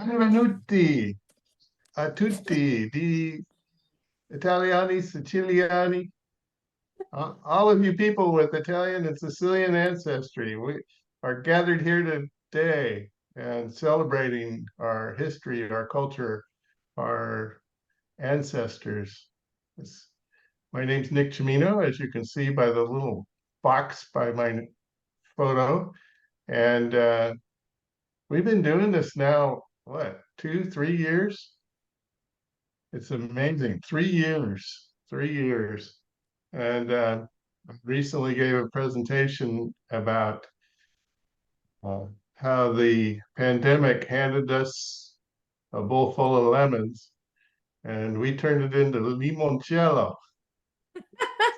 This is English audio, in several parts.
Benvenuti a tutti di Italiani, Siciliani, all of you people with Italian and Sicilian ancestry. We are gathered here today and celebrating our history, our culture, our ancestors. My name's Nick Cimino, as you can see by the little box by my photo. And we've been doing this now, what, 2, 3 years? It's amazing. 3 years, 3 years. And I recently gave a presentation about how the pandemic handed us a bowl full of lemons and we turned it into limoncello.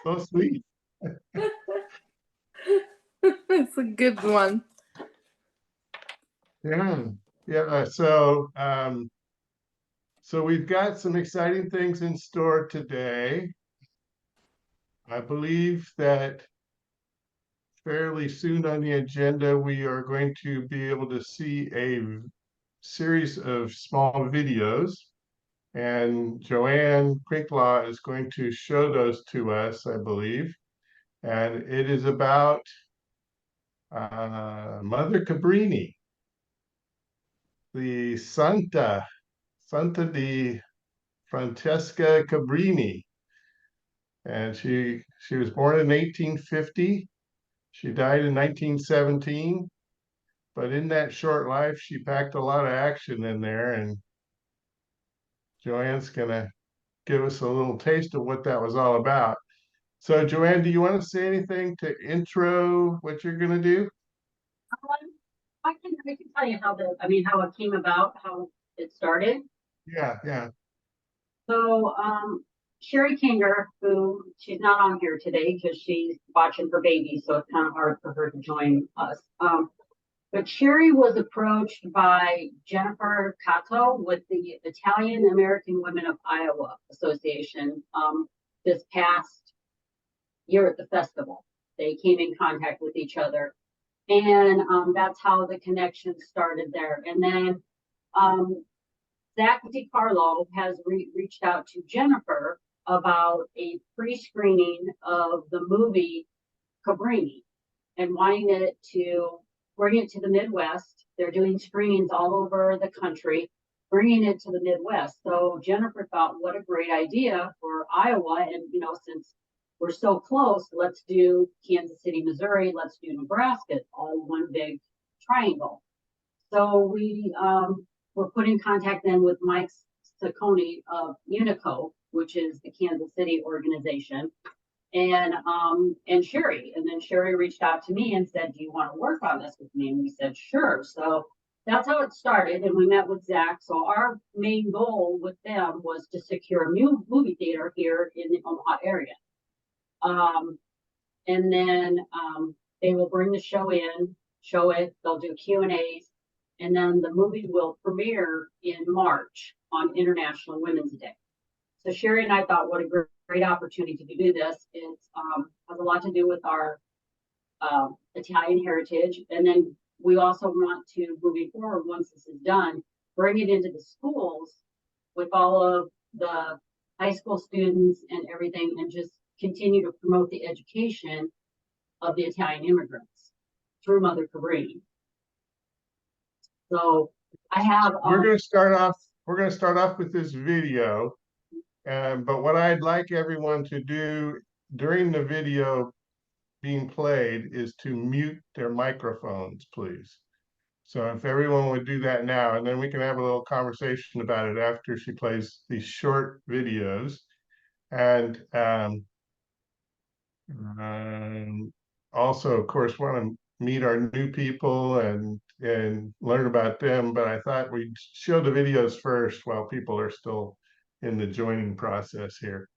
So sweet. It's a good one. Yeah. Yeah. So we've got some exciting things in store today. I believe that fairly soon on the agenda, we are going to be able to see a series of small videos, and Joanne Crinklaw is going to show those to us, I believe. And it is about Mother Cabrini, the Santa di Francesca Cabrini. And she was born in 1850. She died in 1917. But in that short life, she packed a lot of action in there, and Joanne's gonna give us a little taste of what that was all about. So, Joanne, do you want to say anything to intro what you're gonna do? I can tell you how it came about, how it started. Yeah. So, Sherry Kinger, who she's not on here today because she's watching her baby, so it's kind of hard for her to join us. But Sherry was approached by Jennifer Cato with the Italian American Women of Iowa Association this past year at the festival. They came in contact with each other. And that's how the connection started there. And then Zach DiCarlo has reached out to Jennifer about a pre-screening of the movie Cabrini and wanting it to bring it to the Midwest. They're doing screenings all over the country, bringing it to the Midwest. So Jennifer thought, what a great idea for Iowa. And, since we're so close, let's do Kansas City, Missouri, let's do Nebraska, all one big triangle. So we were put in contact then with Mike Saccone of Unico, which is the Kansas City organization, and Sherry. And then Sherry reached out to me and said, do you want to work on this with me? And we said, sure. So that's how it started. And we met with Zach. So our main goal with them was to secure a new movie theater here in the Omaha area. And then they will bring the show in, show it, they'll do Q&As, and then the movie will premiere in March on International Women's Day. So Sherry and I thought, what a great opportunity to do this. It has a lot to do with our Italian heritage. And then we also want to, moving forward, once this is done, bring it into the schools with all of the high school students and everything, and just continue to promote the education of the Italian immigrants through Mother Cabrini. So I have. We're going to start off. We're going to start off with this video, but what I'd like everyone to do during the video being played is to mute their microphones, please. So if everyone would do that now, and then we can have a little conversation about it after she plays these short videos. And also, of course, want to meet our new people and learn about them. But I thought we'd show the videos first while people are still in the joining process here.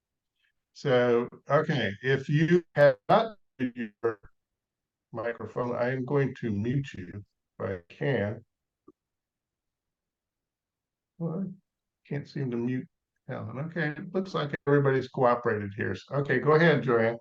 So, okay, if you have not muted your microphone, I am going to mute you if I can. Well, I can't seem to mute Helen. Okay, it looks like everybody's cooperated here. Okay, go ahead, Joanne.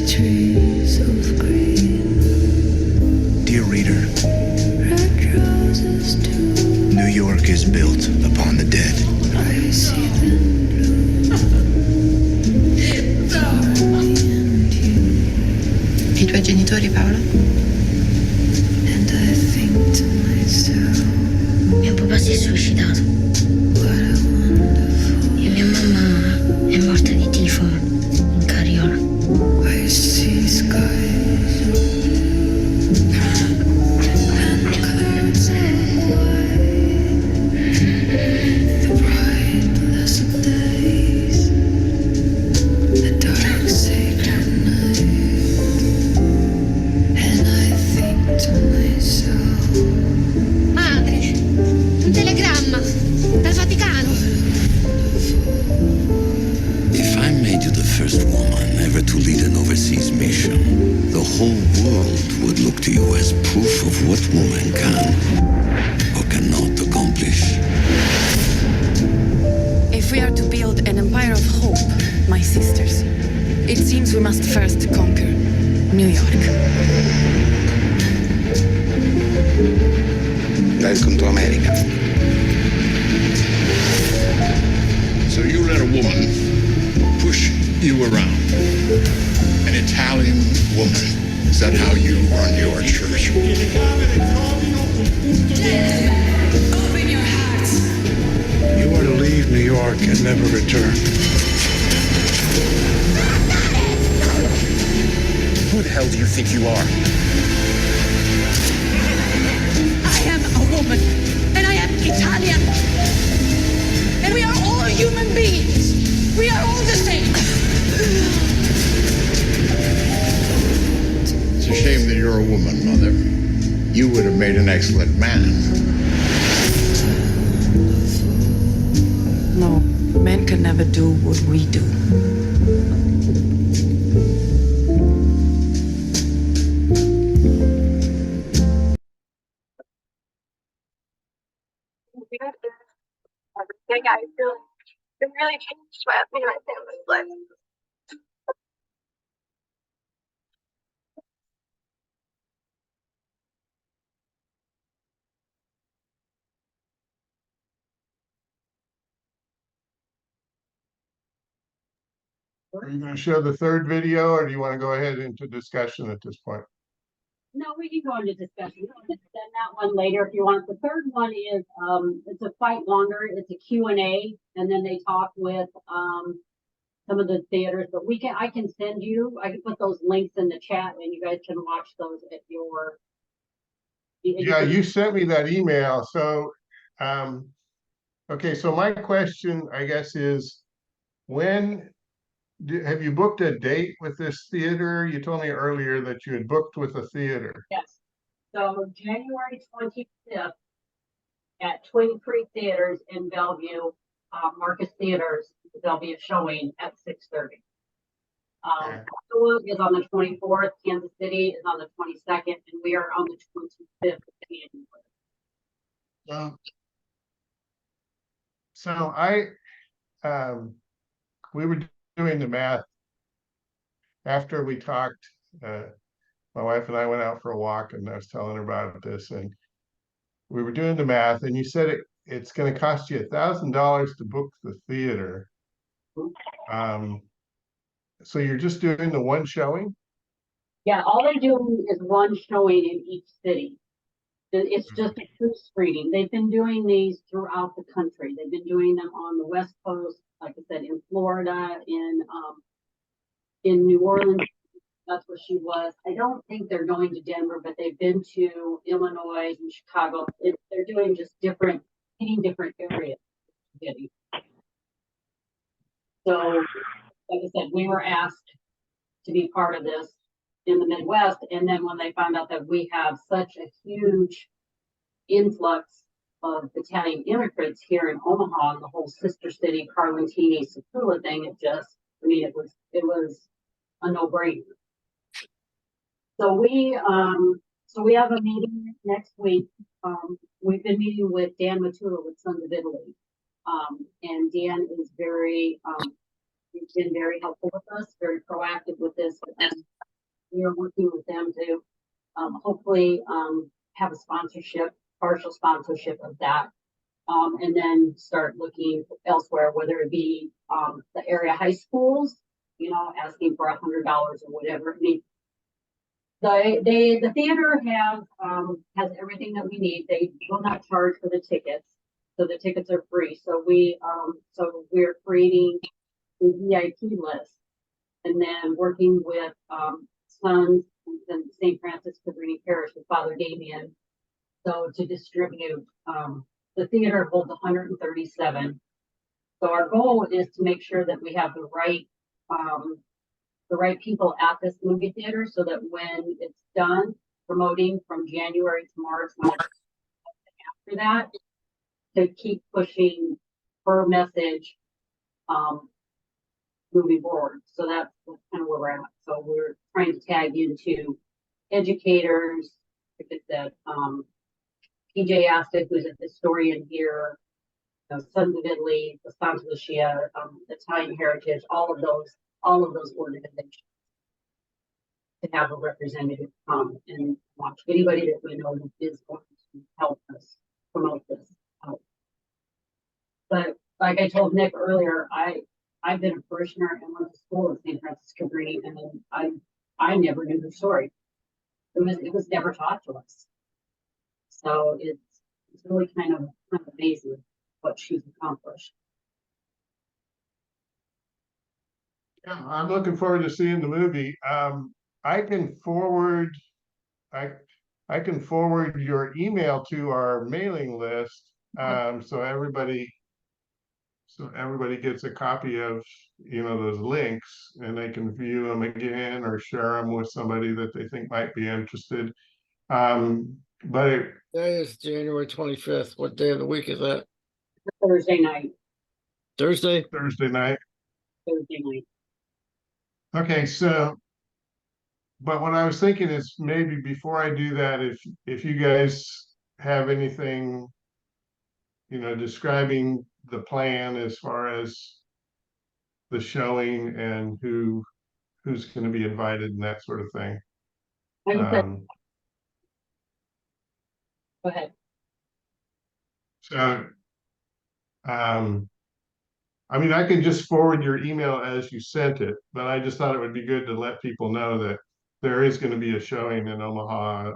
trees of green. Dear reader, Red roses too. New York is built upon the dead. I see them bloom for me and you. I tuoi genitori, Paola? And I think to myself, Mio papà si è suicidato what a wonderful. e mia mamma è morta di tifo in carriola. I see skies of blue and clouds of white. The bright blessed days, the dark sacred night. And I think to myself, Madre, un telegramma dal Vaticano. If I made you the first woman ever to lead an overseas mission, the whole world would look to you as proof of what woman can or cannot accomplish. If we are to build an empire of hope, my sisters, it seems we must first conquer New York. Welcome to America. So you let a woman push you around, an Italian woman. Is that how you run your church? open your hearts. You are to leave New York and never return. Who the hell do you think you are? I am a woman, and I am Italian. And we are all human beings. We are all the same. It's a shame that you're a woman, Mother. You would have made an excellent man. No, men can never do what we do. Everything I feel it really changed me and my family's life. Are you going to show the third video, or do you want to go ahead into discussion at this point? No, we can go into discussion. I'll just send that one later if you want. The third one is, it's a quite longer. It's a Q&A, and then they talk with some of the theaters. But I can send you. I can put those links in the chat, and you guys can watch those at your. Yeah, you sent me that email. So, okay. So my question, I guess, is when have you booked a date with this theater? You told me earlier that you had booked with a theater. Yes. So January 25th at Twin Creek Theaters in Bellevue, Marcus Theaters, there'll be a showing at 6:30. Okay. Iowa is on the 24th, Kansas City is on the 22nd, and we are on the 25th of January. So we were doing the math after we talked. My wife and I went out for a walk, and I was telling her about this, and we were doing the math, and you said it's going to cost you $1,000 to book the theater. So you're just doing the one showing? Yeah, all they're doing is one showing in each city. It's just a true screening. They've been doing these throughout the country. They've been doing them on the West Coast, like I said, in Florida, in New Orleans. That's where she was. I don't think they're going to Denver, but they've been to Illinois and Chicago. They're doing just hitting different areas. So, like I said, we were asked to be part of this in the Midwest. And then when they found out that we have such a huge influx of Italian immigrants here in Omaha and the whole sister city, Carlentini, Sicily thing, it was a no-brainer. So we have a meeting next week. We've been meeting with Dan Matula with Sons of Italy. And Dan is he's been very helpful with us, very proactive with this. we are working with them to hopefully have a sponsorship, partial sponsorship of that. And then start looking elsewhere, whether it be the area high schools, you know, asking for $100 or whatever. I mean, the theater has everything that we need. They will not charge for the tickets, so the tickets are free. So we're creating a VIP list, and then working with Sons and St. Francis Cabrini Parish with Father Damien, so to distribute. The theater holds 137. So our goal is to make sure that we have the right people at this movie theater, so that when it's done promoting from January to March, after that, to keep pushing her message moving forward. So that's kind of where we're at. So we're trying to tag into educators, like I said, PJ Astic, who's a historian here, Sons of Italy, the Santa Lucia, Italian Heritage, all of those organizations, to have a representative come and watch. Anybody that we know is going to help us promote this out. But like I told Nick earlier, I've been a parishioner and went to school at St. Francis Cabrini, and then I never knew her story. It was never taught to us. So it's really kind of amazing what she's accomplished. Yeah, I'm looking forward to seeing the movie. I can forward your email to our mailing list, so everybody gets a copy of, you know, those links, and they can view them again or share them with somebody that they think might be interested. But That is January 25th. What day of the week is that? Thursday night. Thursday? Thursday night. Thursday night. Okay, so, but what I was thinking is maybe before I do that, if you guys have anything, you know, describing the plan as far as the showing and who's going to be invited and that sort of thing. Go ahead. So, I mean, I can just forward your email as you sent it, but I just thought it would be good to let people know that there is going to be a showing in Omaha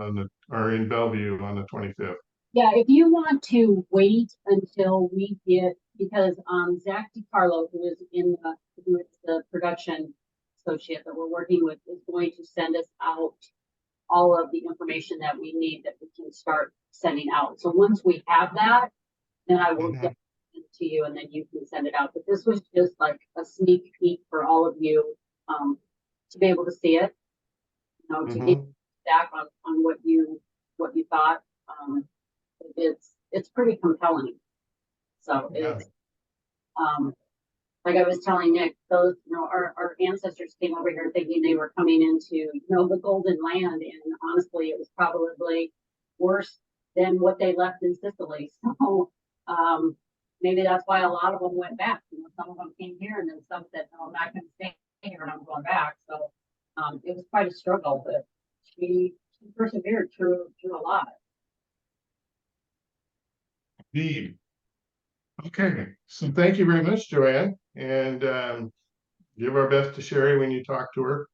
or in Bellevue on the 25th. Yeah, if you want to wait until we get, because Zach DiCarlo, who is the production associate that we're working with, is going to send us out all of the information that we need that we can start sending out. So once we have that, then I will get it to you, and then you can send it out. But this was just like a sneak peek for all of you to be able to see it, you know, to get back on what you thought. It's pretty compelling. So it's like I was telling Nick, those, you know, our ancestors came over here thinking they were coming into, you know, the golden land, and honestly it was probably worse than what they left in Sicily. So maybe that's why a lot of them went back. You know, some of them came here, and then some said, no, I'm not going to stay here and I'm going back. So it was quite a struggle, but she persevered through a lot. Indeed. Okay, so thank you very much, Joanne, and give our best to Sherry when you talk to her.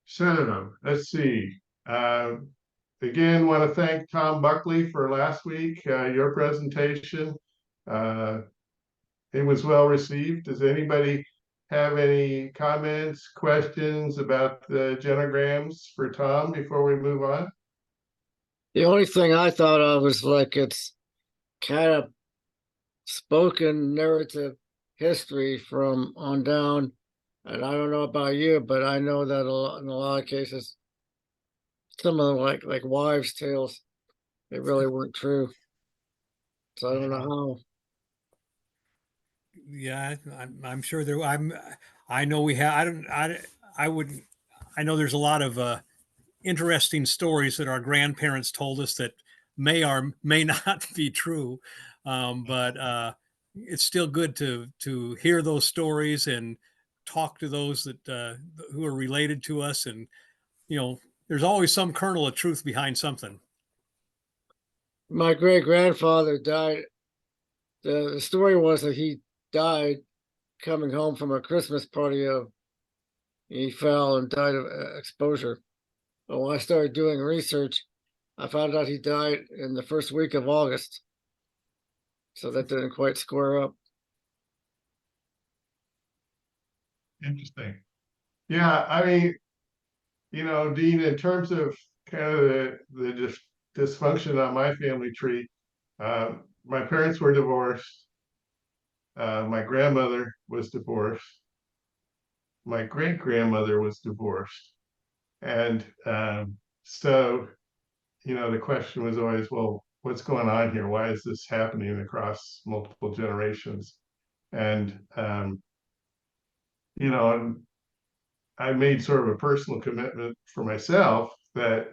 So let's see. Again, want to thank Tom Buckley for last week, your presentation. It was well received. Does anybody have any comments, questions about the genograms for Tom before we move on? The only thing I thought of was like it's kind of spoken narrative history from on down. And I don't know about you, but I know that in a lot of cases, some of them like wives' tales, they really weren't true. So I don't know how. Yeah, I'm sure there. I know we have. I know there's a lot of interesting stories that our grandparents told us that may or may not be true, but it's still good to hear those stories and talk to those that who are related to us, and there's always some kernel of truth behind something. My great grandfather died. The story was that he died coming home from a Christmas party. He fell and died of exposure. But when I started doing research, I found out he died in the first week of August. So that didn't quite square up. Interesting. Yeah, I mean, Dean, in terms of kind of the dysfunction on my family tree, my parents were divorced. My grandmother was divorced. My great grandmother was divorced. And so, the question was always, well, what's going on here? Why is this happening across multiple generations? And, I made sort of a personal commitment for myself that,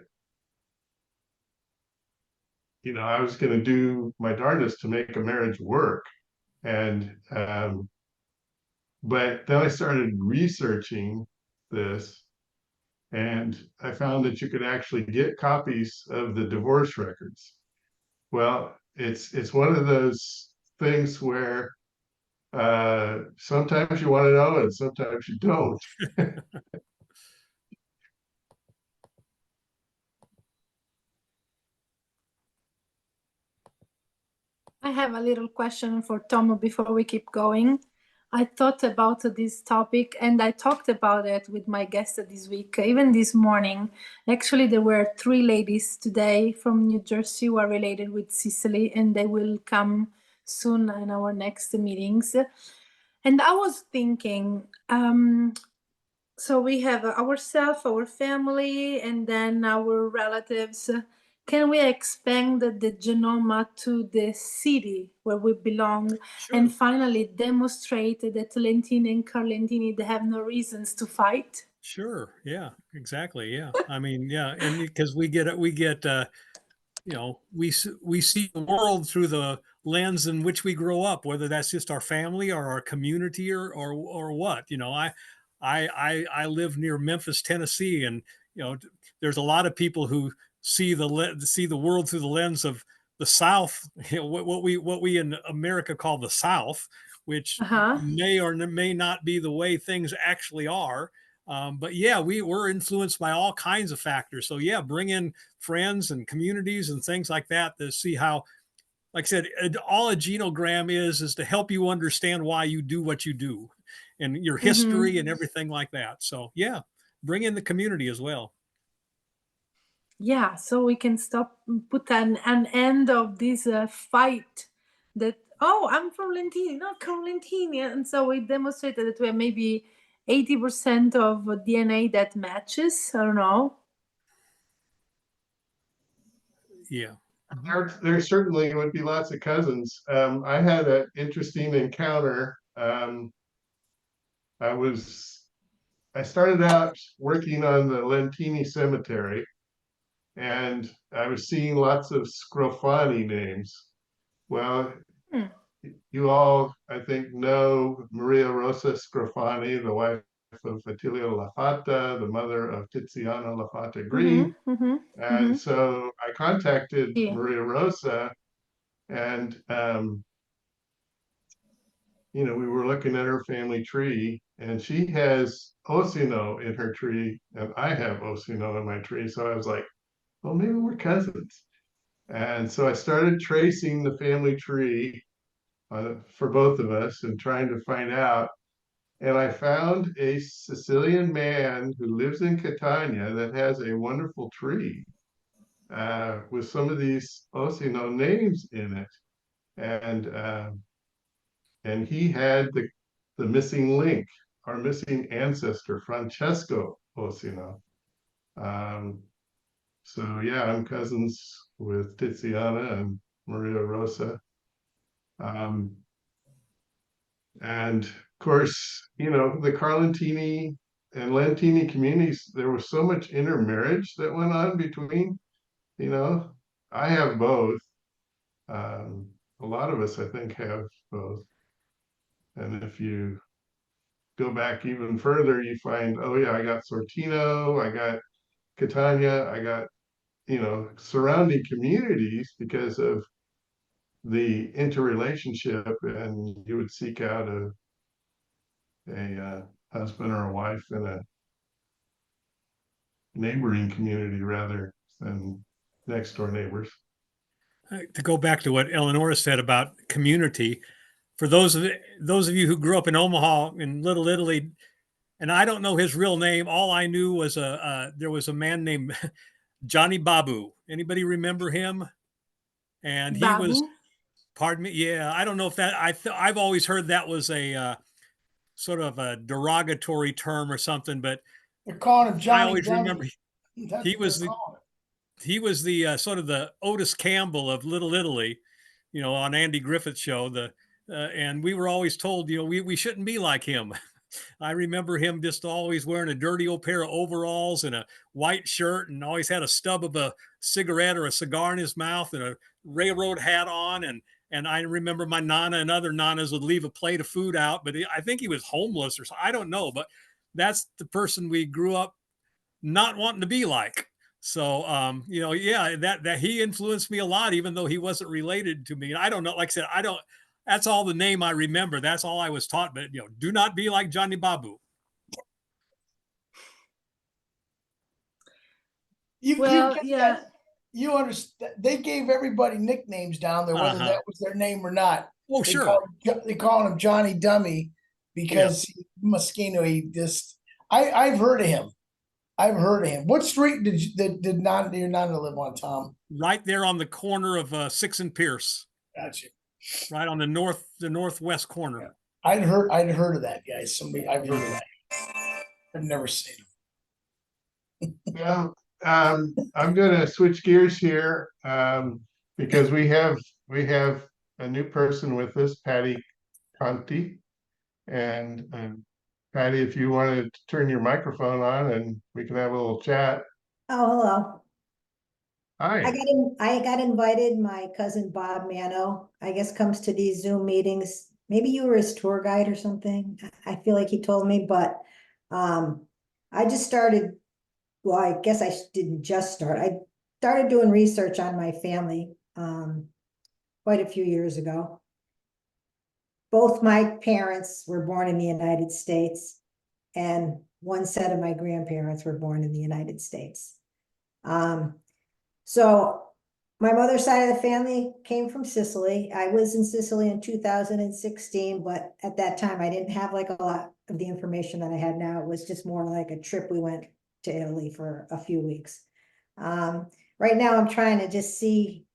I was going to do my darndest to make a marriage work. And, but then I started researching this, and I found that you could actually get copies of the divorce records. Well, it's one of those things where sometimes you want to know and sometimes you don't. I have a little question for Tom before we keep going. I thought about this topic and I talked about it with my guest this week, even this morning. Actually, there were 3 ladies today from New Jersey who are related with Sicily, and they will come soon in our next meetings. And I was thinking, so we have ourselves, our family, and then our relatives. Can we expand the genome to the city where we belong? Sure. And finally demonstrate that Lentini and Carlentini, they have no reasons to fight? Sure. Yeah, exactly. Yeah. I mean, yeah. And because we see the world through the lens in which we grow up, whether that's just our family or our community or what. I live near Memphis, Tennessee, and there's a lot of people who see the world through the lens of the South, what we in America call the South, which may or may not be the way things actually are. But yeah, we're influenced by all kinds of factors. So yeah, bring in friends and communities and things like that to see how, like I said, all a genogram is to help you understand why you do what you do and your history and everything like that. So yeah, bring in the community as well. Yeah, so we can put an end of this fight that, oh, I'm from Lentini, not Carlentini. And so we demonstrated that we have maybe 80% of DNA that matches. I don't know. Yeah. There certainly would be lots of cousins. I had an interesting encounter. I started out working on the Lentini cemetery, and I was seeing lots of Scrofani names. Well, you all, I think, know Maria Rosa Scrofani, the wife of Attilio Lafata, the mother of Tiziano Lafata Green. And so I contacted Maria Rosa, and we were looking at her family tree, and she has Osino in her tree, and I have Osino in my tree. So I was like, well, maybe we're cousins. And so I started tracing the family tree for both of us and trying to find out. And I found a Sicilian man who lives in Catania that has a wonderful tree with some of these Osino names in it. And he had the missing link, our missing ancestor, Francesco Osino. So yeah, I'm cousins with Tiziana and Maria Rosa. And of course, the Carlentini and Lentini communities, there was so much intermarriage that went on between, I have both. A lot of us, I think, have both. And if you go back even further, you find, oh yeah, I got Sortino, I got Catania, I got, surrounding communities because of the interrelationship, and you would seek out a husband or a wife in a neighboring community rather than next door neighbors. To go back to what Eleonora said about community, for those of you who grew up in Omaha in Little Italy, and I don't know his real name, all I knew was there was a man named Johnny Babu. Anybody remember him? And he Babu? was, pardon me, yeah, I don't know if that, I've always heard that was a sort of a derogatory term or something, but they're calling him Johnny. I always remember he was the sort of the Otis Campbell of Little Italy, on Andy Griffith's show. And we were always told, we shouldn't be like him. I remember him just always wearing a dirty old pair of overalls and a white shirt, and always had a stub of a cigarette or a cigar in his mouth and a railroad hat on. And I remember my Nana and other Nanas would leave a plate of food out, but I think he was homeless or something. I don't know, but that's the person we grew up not wanting to be like. So, yeah, that he influenced me a lot, even though he wasn't related to me. And I don't know, like I said, that's all the name I remember. That's all I was taught, but do not be like Johnny Babu. You understand? They gave everybody nicknames down there, whether that was their name or not. Oh, sure. They call him Johnny Dummy because I've heard of him. What street did your Nana live on, Tom? Right there on the corner of 6th and Pierce. Gotcha. Right on the northwest corner. Yeah. I'd heard of that guy. I've heard of that. I've never seen him. Well, I'm going to switch gears here because we have a new person with us, Patty Conti, and Patty, if you wanted to turn your microphone on and we can have a little chat. Oh, hello. Hi. I got invited. My cousin Bob Mano, I guess, comes to these Zoom meetings. Maybe you were his tour guide or something. I feel like he told me, but I just started. Well, I guess I didn't just start. I started doing research on my family quite a few years ago. Both my parents were born in the United States, and one set of my grandparents were born in the United States. So my mother's side of the family came from Sicily. I was in Sicily in 2016, but at that time I didn't have like a lot of the information that I had now. It was just more like a trip. We went to Italy for a few weeks. Right now I'm trying to just see,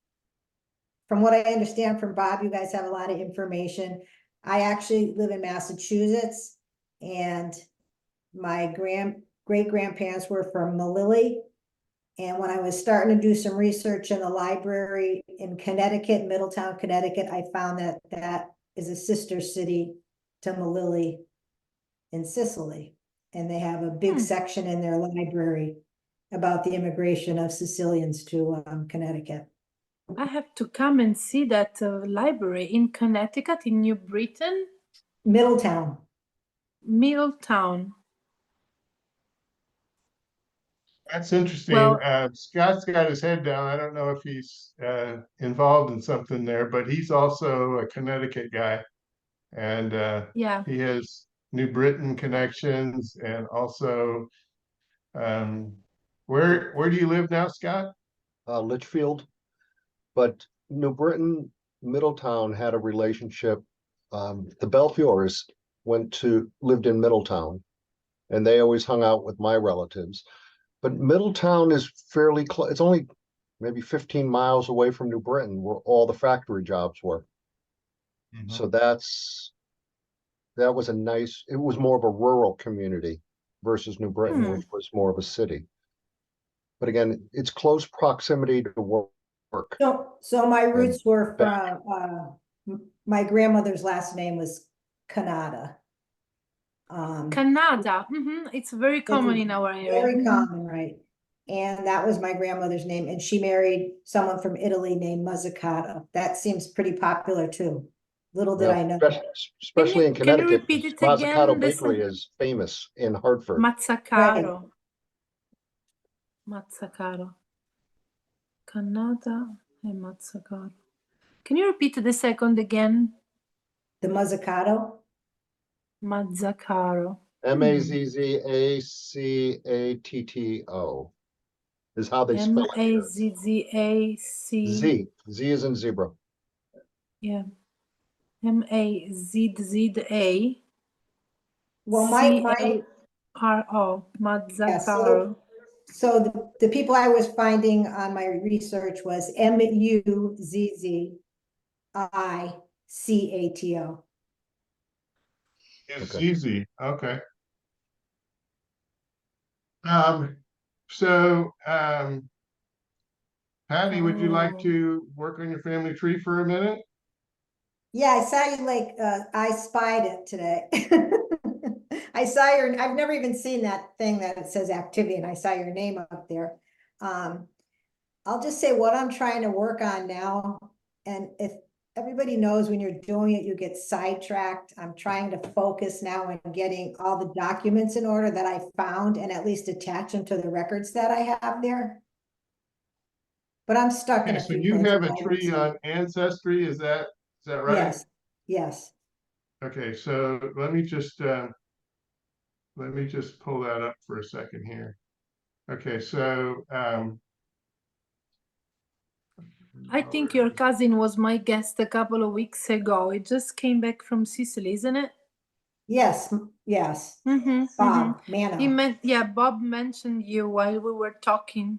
from what I understand from Bob, you guys have a lot of information. I actually live in Massachusetts, and my great-grandparents were from Melilli. And when I was starting to do some research in the library in Connecticut, Middletown, Connecticut, I found that that is a sister city to Melilli in Sicily. And they have a big section in their library about the immigration of Sicilians to Connecticut. I have to come and see that library in Connecticut, in New Britain. Middletown. Middletown. That's interesting. Well, Scott's got his head down. I don't know if he's involved in something there, but he's also a Connecticut guy. And yeah, he has New Britain connections, and also where do you live now, Scott? Litchfield. But New Britain, Middletown had a relationship. The Belfiores lived in Middletown, and they always hung out with my relatives. But Middletown is fairly close. It's only maybe 15 miles away from New Britain, where all the factory jobs were. Mm-hmm. So that was it was more of a rural community versus New Britain, which was more of a city. But again, it's close proximity to work. So my roots were from, my grandmother's last name was Canada. Canada. It's very common in our area. Very common, right? And that was my grandmother's name. And she married someone from Italy named Muzzicato. That seems pretty popular too. Little did I know. Especially in Can you Connecticut, repeat it Muzzicato again? Bakery is famous in Hartford. Muzzicato. Muzzicato. Cannata e Muzzicato. Can you repeat the second again? The Muzzicato? Muzzicato. Mazzzacatto is how they spell it. Mazzac. Z is in zebra. Yeah. Mazza. Well, Caro. Muzzicato. So the people I was finding on my research was Muzzicato. It's easy. Okay. So, Patty, would you like to work on your family tree for a minute? Yeah, I saw you I spied it today. I saw I've never even seen that thing that it says activity, and I saw your name up there. I'll just say what I'm trying to work on now, and if everybody knows when you're doing it, you get sidetracked. I'm trying to focus now on getting all the documents in order that I found and at least attach them to the records that I have there. But I'm stuck in a So few you places. have a tree on Ancestry, is that right? Yes, yes. Okay, so let me just pull that up for a second here. Okay, so I think your cousin was my guest a couple of weeks ago. It just came back from Sicily, isn't it? Yes, yes. Bob Mano. Bob mentioned you while we were talking.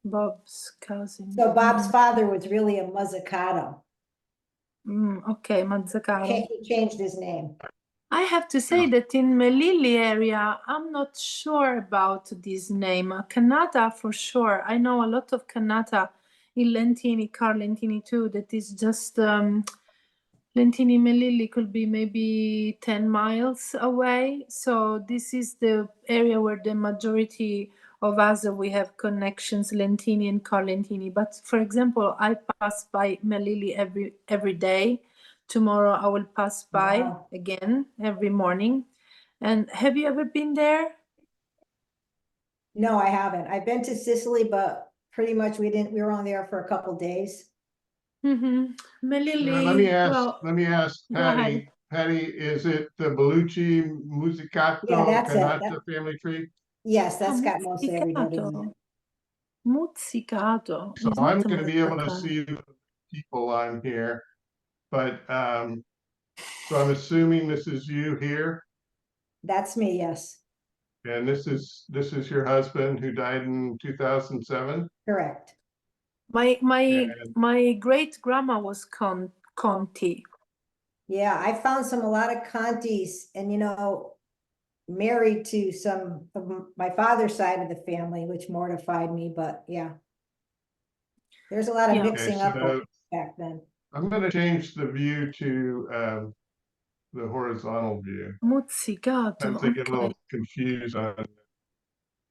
Bob's cousin. So Bob's father was really a Muzzicato. Okay, Muzzicato. He changed his name. I have to say that in Melilli area, I'm not sure about this name. Cannata for sure. I know a lot of Cannata in Lentini, Carlentini too. That is just Lentini Melilli could be maybe 10 miles away. So this is the area where the majority of us, we have connections, Lentini and Carlentini. But for example, I pass by Melilli every day. Tomorrow I will pass by again every morning. And have you ever been there? No, I haven't. I've been to Sicily, but pretty much we were only there for a couple days. Melilli. Let me ask Patty. Patty, is it the Bellucci Muzzicato Cannata family tree? Yes, that's got mostly everybody in it. Muzzicato. So I'm going to be able to see the people on here, but so I'm assuming this is you here. That's me, yes. And this is your husband who died in 2007. Correct. My great grandma was Conti. Yeah, I found a lot of Contis, and married to some of my father's side of the family, which mortified me, but yeah. There's a lot of mixing up back then. I'm going to change the view to the horizontal view. Muzzicato. Sometimes I get a little confused on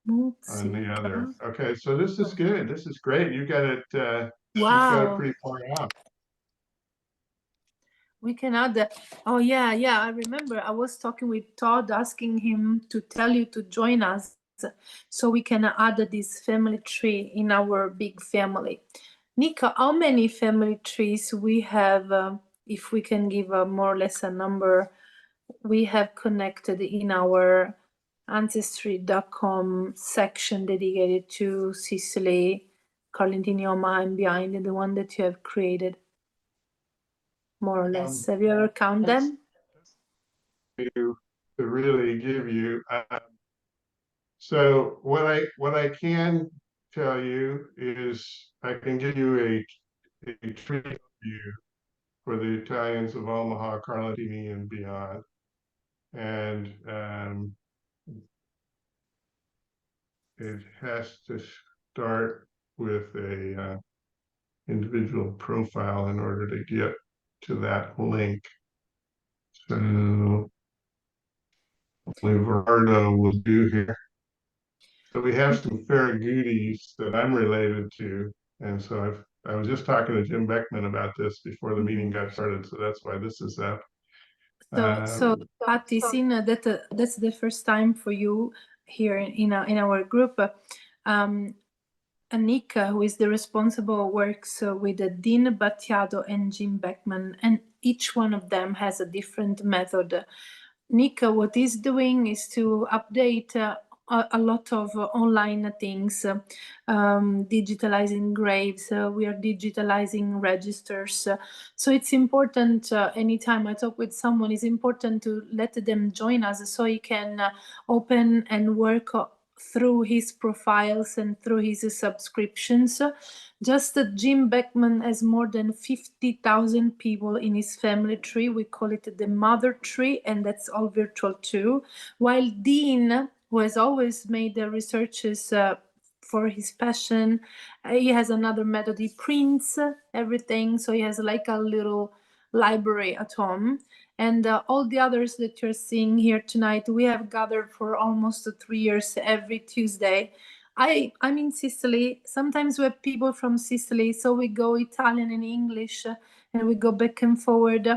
the other. Okay, so this is good. This is great. You got it. You've got it pretty far out. We can add that. Oh yeah. I remember I was talking with Todd, asking him to tell you to join us so we can add this family tree in our big family. Nika, how many family trees we have, if we can give more or less a number, we have connected in our Ancestry.com section dedicated to Sicily, Carlentini, Omaha, and behind, the one that you have created? More or less. Have you ever counted them? To really give you. So what I can tell you is I can give you a tree view for the Italians of Omaha, Carlentini, and beyond. And it has to start with a individual profile in order to get to that link. So hopefully Verardo will do here. So we have some Ferraguttis that I'm related to, and so I was just talking to Jim Beckman about this before the meeting got started, so that's why this is up. So Patty, seeing that that's the first time for you here in our group, Anika, who is the responsible, works with Dean Battiato and Jim Beckman, and each one of them has a different method. Nika, what he's doing is to update a lot of online things, digitalizing graves, we are digitalizing registers. So it's important, anytime I talk with someone, it's important to let them join us so he can open and work through his profiles and through his subscriptions. Just Jim Beckman has more than 50,000 people in his family tree. We call it the mother tree, and that's all virtual too. While Dean, who has always made the researches for his passion, he has another method. He prints everything, so he has like a little library at home. And all the others that you're seeing here tonight, we have gathered for almost 3 years every Tuesday. I'm in Sicily. Sometimes we have people from Sicily, so we go Italian and English, and we go back and forward.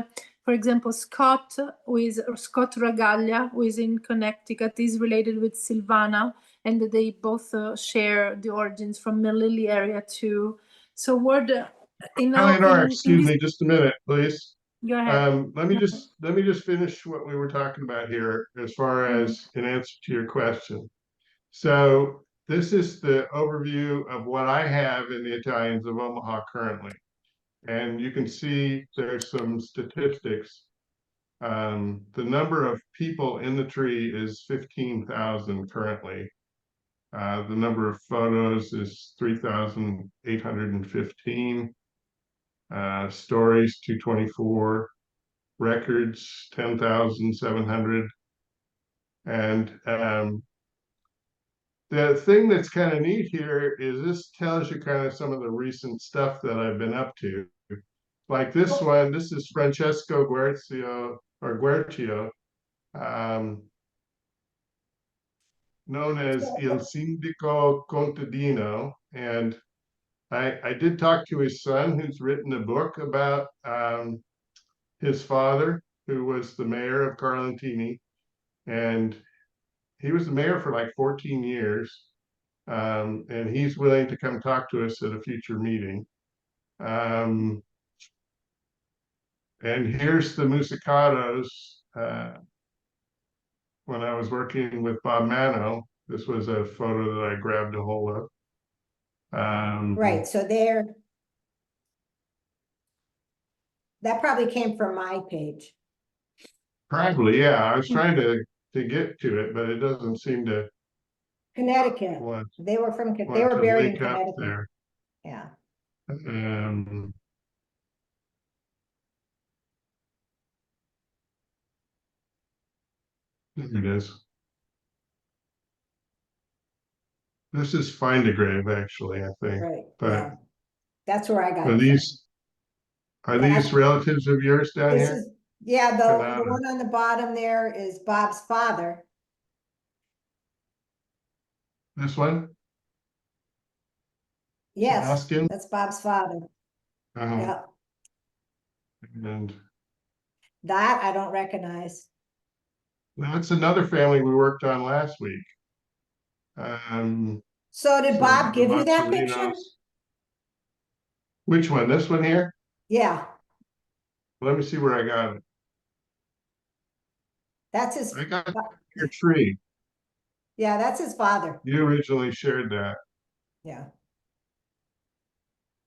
For example, Scott Ragaglia, who is in Connecticut, is related with Silvana, and they both share the origins from Melilli area too. So Eleanor, excuse me just a minute, please. Go ahead. Let me just finish what we were talking about here as far as in answer to your question. So this is the overview of what I have in the Italians of Omaha currently. And you can see there's some statistics. The number of people in the tree is 15,000 currently. The number of photos is 3,815. Stories 224, records 10,700, and the thing that's kind of neat here is this tells you kind of some of the recent stuff that I've been up to. Like this one, this is Francesco Guercio, known as Il Sindaco Contadino, and I did talk to his son, who's written a book about his father, who was the mayor of Carlentini, and he was the mayor for like 14 years, and he's willing to come talk to us at a future meeting. And here's the Muzzicatos. When I was working with Bob Mano, this was a photo that I grabbed a hold of. Right, so that probably came from my page. Probably, yeah. I was trying to get to it, but it doesn't seem to. Connecticut. They were buried in Connecticut. There. Yeah. There it is. This is Find a Grave, actually, I think. Right. But yeah. That's where I got are it. these relatives of yours down here? Yeah, the one on the bottom there is Bob's father. This one? Yes, Sebastian? that's Bob's father. Yeah. And that I don't recognize. that's another family we worked on last week. So did Bob give you that Mozzarinos. picture? Which one? This one here? Yeah. Let me see where I got it. That's his. I got your tree. Yeah, that's his father. You originally shared that. Yeah.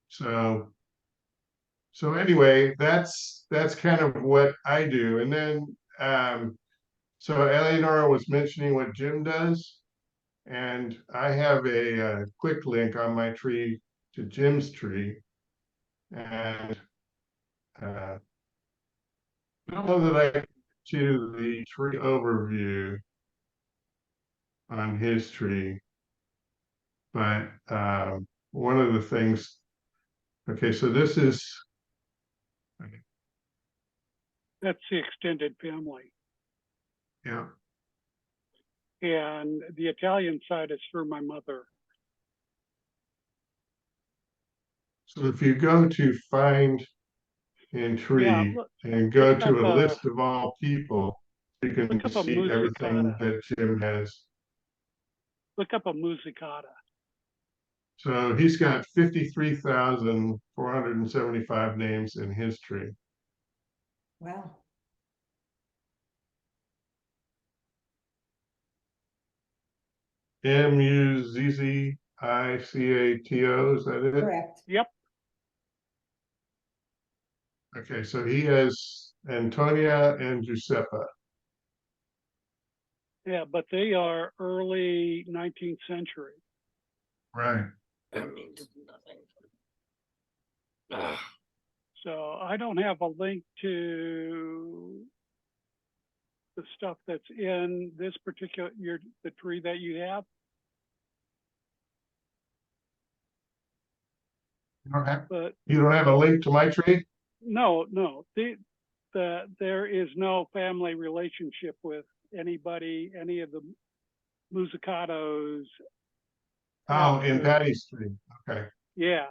So anyway, that's kind of what I do. And then so Eleonora was mentioning what Jim does, and I have a quick link on my tree to Jim's tree, and I don't know that I can do the tree overview on his tree, but one of the things. Okay, so this is. That's the extended family. Yeah. And the Italian side is for my mother. So if you go to find in tree Yeah, and go look to up a list of all people, you can look up a see everything Muzzicato. that Jim has. Look up a Muzzicato. So he's got 53,475 names in his tree. Wow. Muzzicato, is that it? Correct. Yep. Okay, so he has Antonia and Giuseppa. Yeah, but they are early 19th century. Right. That means nothing. Ah, So I don't have a link to the stuff that's in this particular the tree that you have. You don't have a link to my tree? No, there is no family relationship with anybody, any of the Muzzicatos. Oh, in Patty's tree. Okay. Yeah.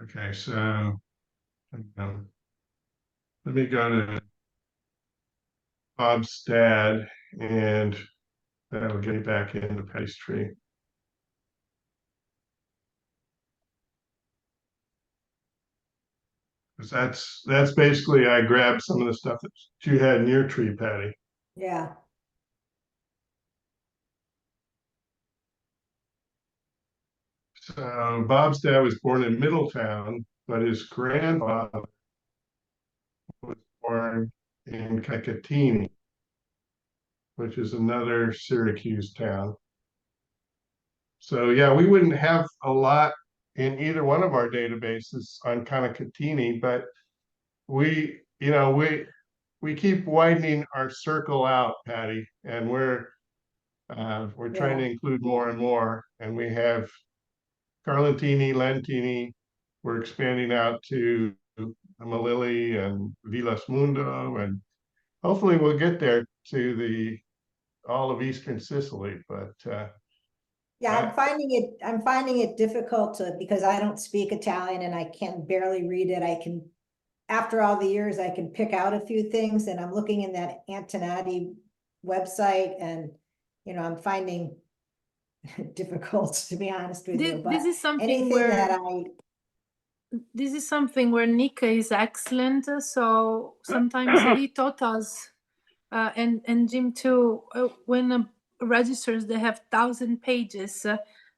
Okay, so let me go to Bob's dad, and that'll get me back into Patty's tree. Because that's basically, I grabbed some of the stuff that you had in your tree, Patty. Yeah. So Bob's dad was born in Middletown, but his grandfather was born in Connecticut, which is another Syracuse town. So yeah, we wouldn't have a lot in either one of our databases on Connecticut, but we keep widening our circle out, Patty, and we're trying to include more and more, and we have Carlentini, Lentini. We're expanding out to Melilli and Vilas Mundo, and hopefully we'll get there to all of Eastern Sicily. But yeah, I'm finding it difficult because I don't speak Italian and I can barely read it. After all the years, I can pick out a few things, and I'm looking in that Antonati website, and I'm finding difficult, to be honest with you. But This is something anything that this is something where Nika is excellent. So sometimes he taught us, and Jim too, when registers, they have 1,000 pages.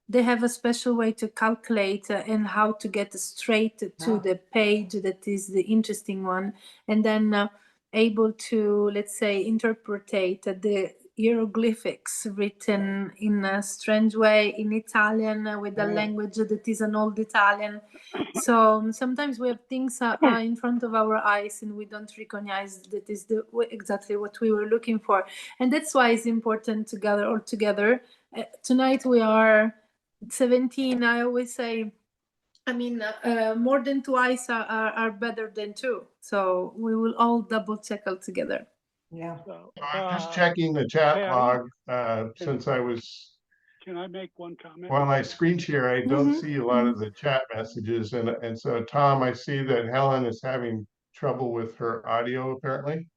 They have a special way to calculate and how to get straight to the page that is the interesting one, and then able to, let's say, interpretate the hieroglyphics written in a strange way in Italian with a language that is an old Italian. So sometimes we have things in front of our eyes and we don't recognize that is exactly what we were looking for. And that's why it's important to gather all together. Tonight we are 17. I always say, more than 2 eyes are better than 2. So we will all double check all together. Yeah. So, I'm just checking the chat Patty, log since I was. Can I make one comment? While I screen share, I don't see a lot of the chat messages, and so Tom, I see that Helen is having trouble with her audio apparently.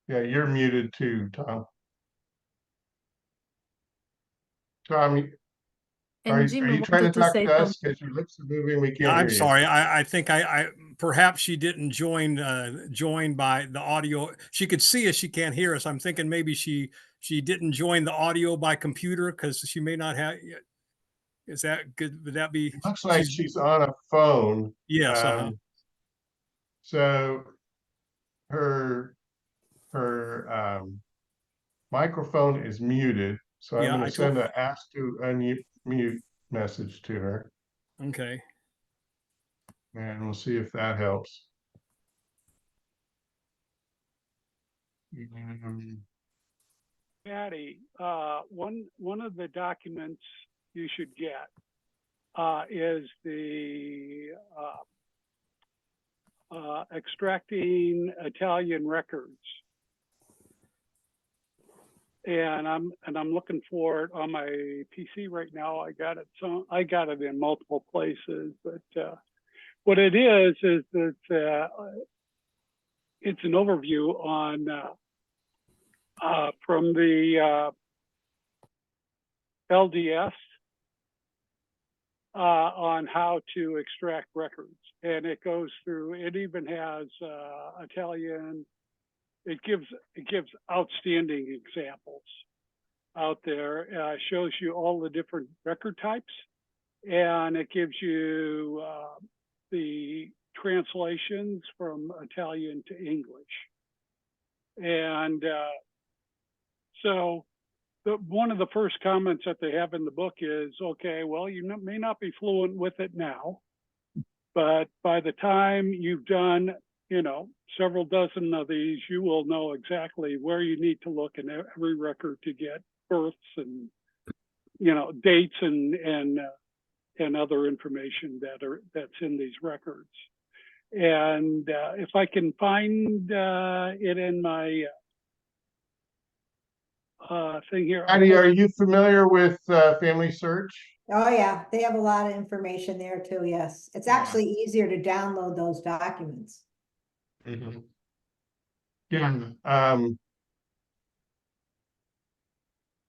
Yeah, you're muted too, Tom. Tom, are you trying to talk to us? Because your lips are moving, we can't hear you. I'm sorry. I think I perhaps she didn't join by the audio. She could see us, she can't hear us. I'm thinking maybe she didn't join the audio by computer because she may not have. Is that good? Would that be? It looks like she's on a phone. Yes. So her microphone is muted. So I'm going to send an ask to unmute message to her. Okay. And we'll see if that helps. Patty, one of the documents you should get is the extracting Italian records. I'm looking for it on my PC right now. I got it. So I got it in multiple places, but what it is that it's an overview on from the LDS on how to extract records, and it goes through. It even has Italian. It gives outstanding examples out there. Shows you all the different record types, and it gives you the translations from Italian to English. And so one of the first comments that they have in the book is, okay, well, you may not be fluent with it now, but by the time you've done, several dozen of these, you will know exactly where you need to look in every record to get births and, dates and other information that's in these records. And if I can find it in my thing here. Patty, are you familiar with FamilySearch? Oh, yeah, they have a lot of information there too, yes. It's actually easier to download those documents. Mm-hmm. Yeah.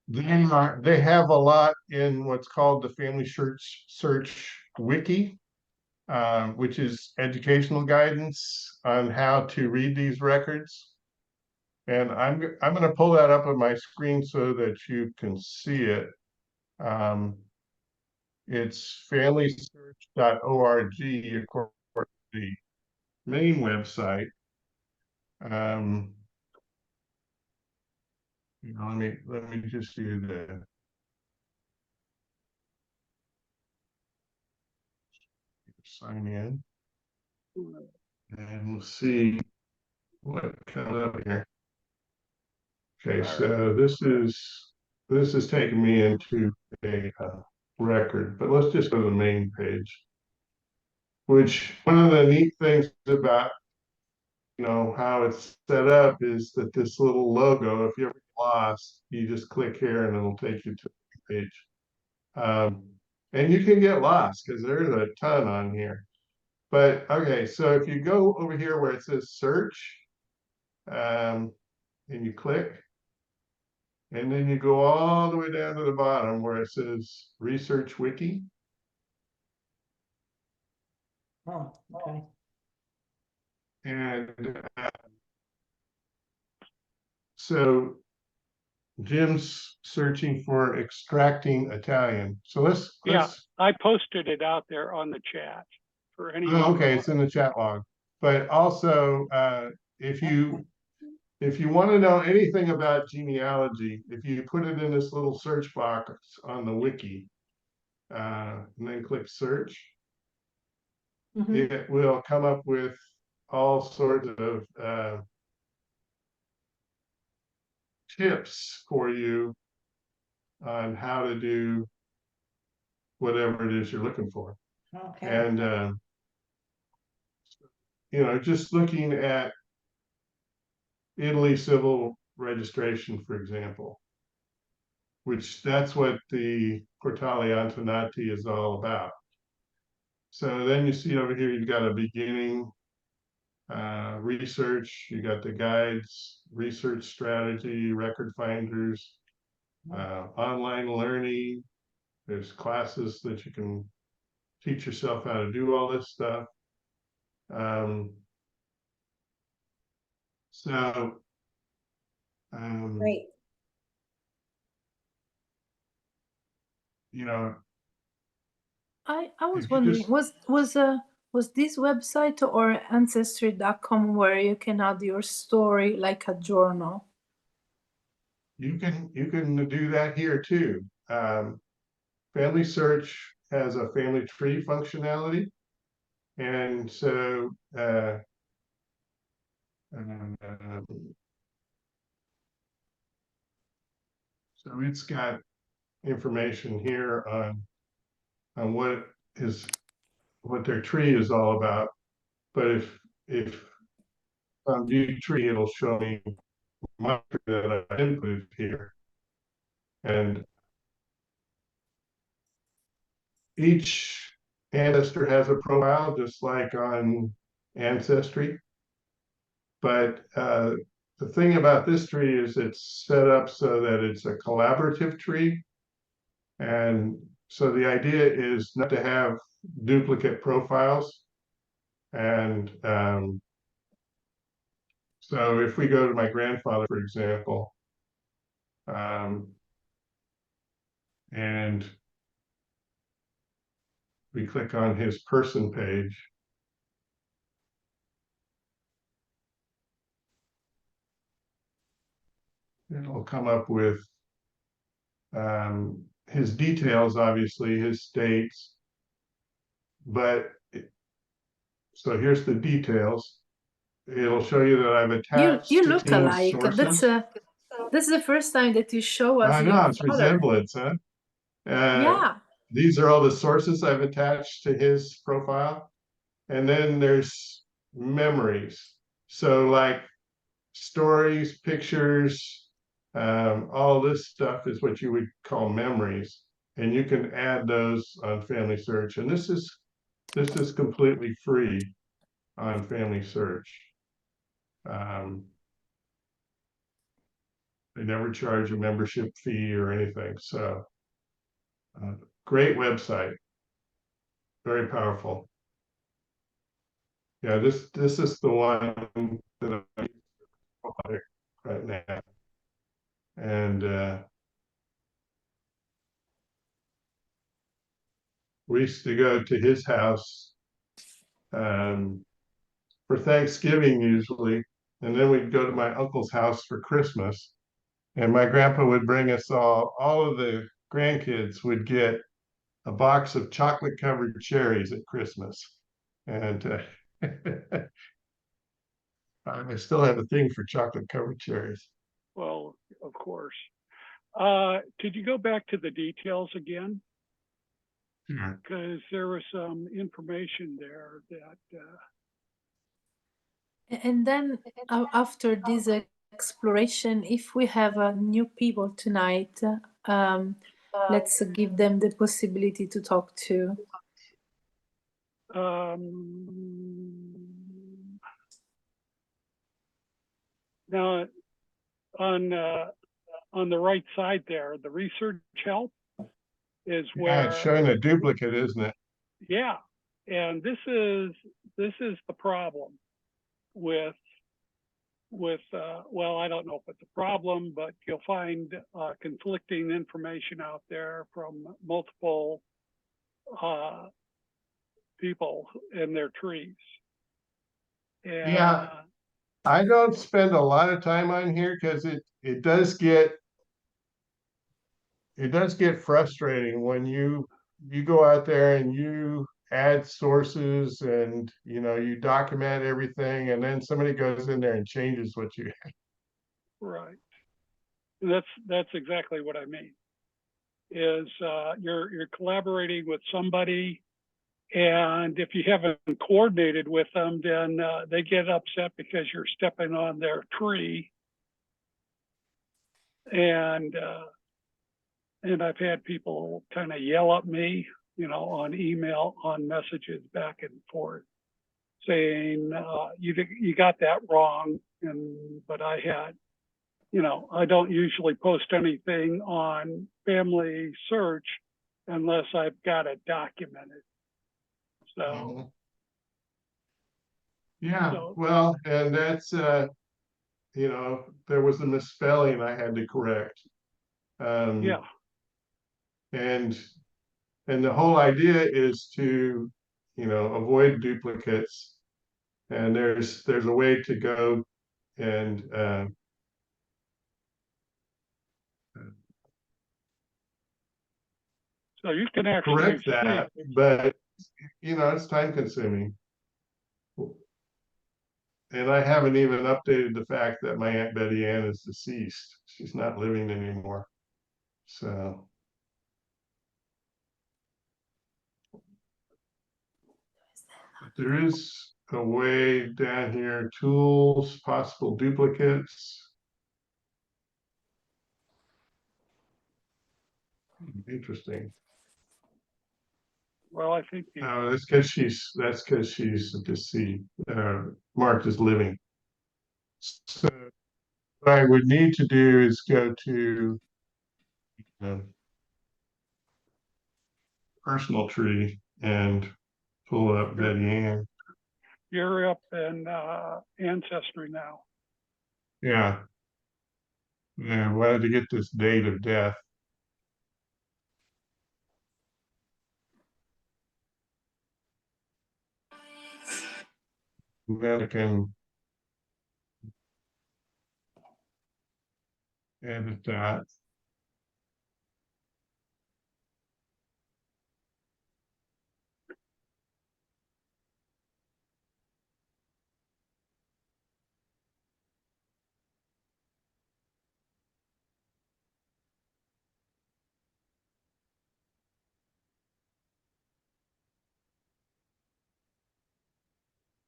They have a lot in what's called the FamilySearch WIKI, which is educational guidance on how to read these records. And I'm going to pull that up on my screen so that you can see it. It's FamilySearch.org, of course, the main website. Let me just do the sign in, and we'll see what comes up here. Okay, so this is taking me into a record, but let's just go to the main page. Which one of the neat things about how it's set up is that this little logo, if you ever get lost, you just click here and it'll take you to the page. And you can get lost because there's a ton on here. But okay, so if you go over here where it says search, and you click, and then you go all the way down to the bottom where it says Research Wiki. Oh, okay. And so Jim's searching for extracting Italian. So let's I posted it out there on the chat for anyone. Oh, okay, it's in the chat log. But also, if you want to know anything about genealogy, if you put it in this little search box on the wiki, and then click search, it will come up with all sorts of tips for you on how to do whatever it is you're looking for. Okay. And just looking at Italy civil registration, for example, which that's what the Portale Antonati is all about. So then you see over here, you've got a beginning, research, you got the guides, research strategy, record finders, online learning. There's classes that you can teach yourself how to do all this stuff. Great. I was wondering, was this website or ancestry.com where you can add your story like a journal? You can do that here too. FamilySearch has a family tree functionality, and so so it's got information here on what their tree is all about. But if on view tree, it'll show me my tree that I inputted here. And each ancestor has a profile, just like on Ancestry. But the thing about this tree is it's set up so that it's a collaborative tree. And so the idea is not to have duplicate profiles. And so if we go to my grandfather, for example, and we click on his person page, it'll come up with his details, obviously, his states. But so here's the details. It'll show you that I've attached You to look team alike. sources. That's the first time that you show us I your know, it's father. resemblance, huh? Yeah. These are all the sources I've attached to his profile. And then there's memories. So like stories, pictures, all this stuff is what you would call memories. And you can add those on FamilySearch. And this is completely free on FamilySearch. They never charge a membership fee or anything. So great website, very powerful. Yeah, this is the one that I'm using right now. And we used to go to his house for Thanksgiving usually, and then we'd go to my uncle's house for Christmas. And my grandpa would bring us all of the grandkids would get a box of chocolate covered cherries at Christmas. And I still have a thing for chocolate covered cherries. Well, of course. Could you go back to the details again? Because there was some information there that. And then after this exploration, if we have new people tonight, let's give them the possibility to talk to. Now, on the right side there, the research help is where it's showing a duplicate, isn't it? Yeah, and this is the problem with well, I don't know if it's a problem, but you'll find conflicting information out there from multiple people in their trees. And, yeah, I don't spend a lot of time on here because it does get frustrating when you go out there and you add sources and you document everything, and then somebody goes in there and changes what you right. That's exactly what I mean. Is you're collaborating with somebody, and if you haven't coordinated with them, then they get upset because you're stepping on their tree. And I've had people kind of yell at me, on email, on messages back and forth, saying you got that wrong. But I had, I don't usually post anything on FamilySearch unless I've got it documented. So. Yeah, well, and that's there was a misspelling I had to correct. Yeah. And the whole idea is to, avoid duplicates. And there's a way to go and so you can actually correct that, but it's time consuming. And I haven't even updated the fact that my Aunt Betty Ann is deceased. She's not living anymore. So. But there is a way down here, tools, possible duplicates. Interesting. Well, I think That's because she's deceased, marked as living. So what I would need to do is go to personal tree and pull up Betty Ann. you're up in Ancestry now. Yeah. Yeah, I wanted to get this date of death. Then I can edit that.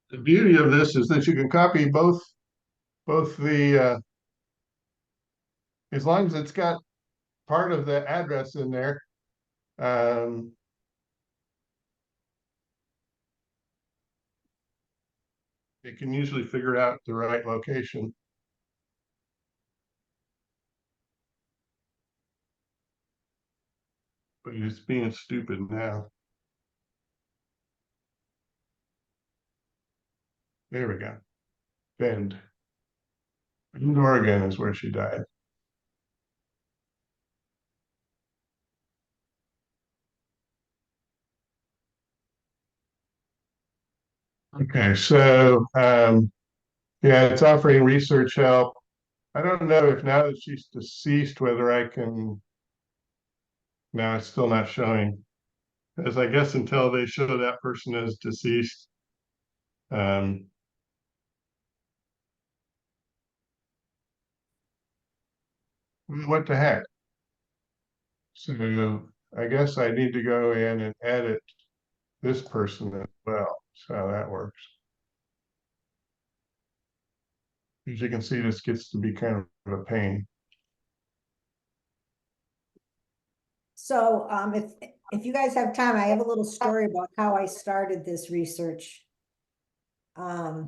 The beauty of this is that you can copy both the as long as it's got part of the address in there. It can usually figure out the right location. But it's being stupid now. There we go. Bend. Bend, Oregon is where she died. Okay, so yeah, it's offering research help. I don't know if now that she's deceased, whether I can. No, it's still not showing. As I guess until they show that person as deceased. What the heck? So I guess I need to go in and edit this person as well. That's how that works. As you can see, this gets to be kind of a pain. So if you guys have time, I have a little story about how I started this research. My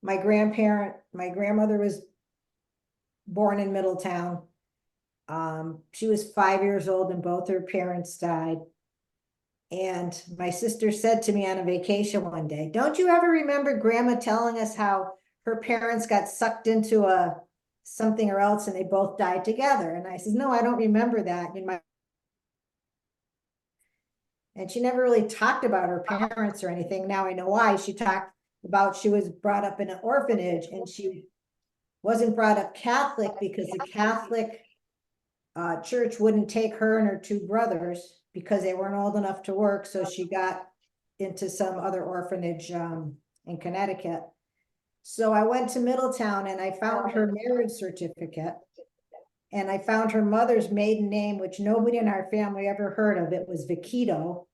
grandmother was born in Middletown. She was 5 years old and both her parents died. And my sister said to me on a vacation one day, "Don't you ever remember Grandma telling us how her parents got sucked into something or else and they both died together?" And I said, "No, I don't remember that." And she never really talked about her parents or anything. Now I know why. She talked about she was brought up in an orphanage and she wasn't brought up Catholic because the Catholic church wouldn't take her and her two brothers because they weren't old enough to work. So she got into some other orphanage in Connecticut. So I went to Middletown and I found her marriage certificate. And I found her mother's maiden name, which nobody in our family ever heard of. It was Vecchito.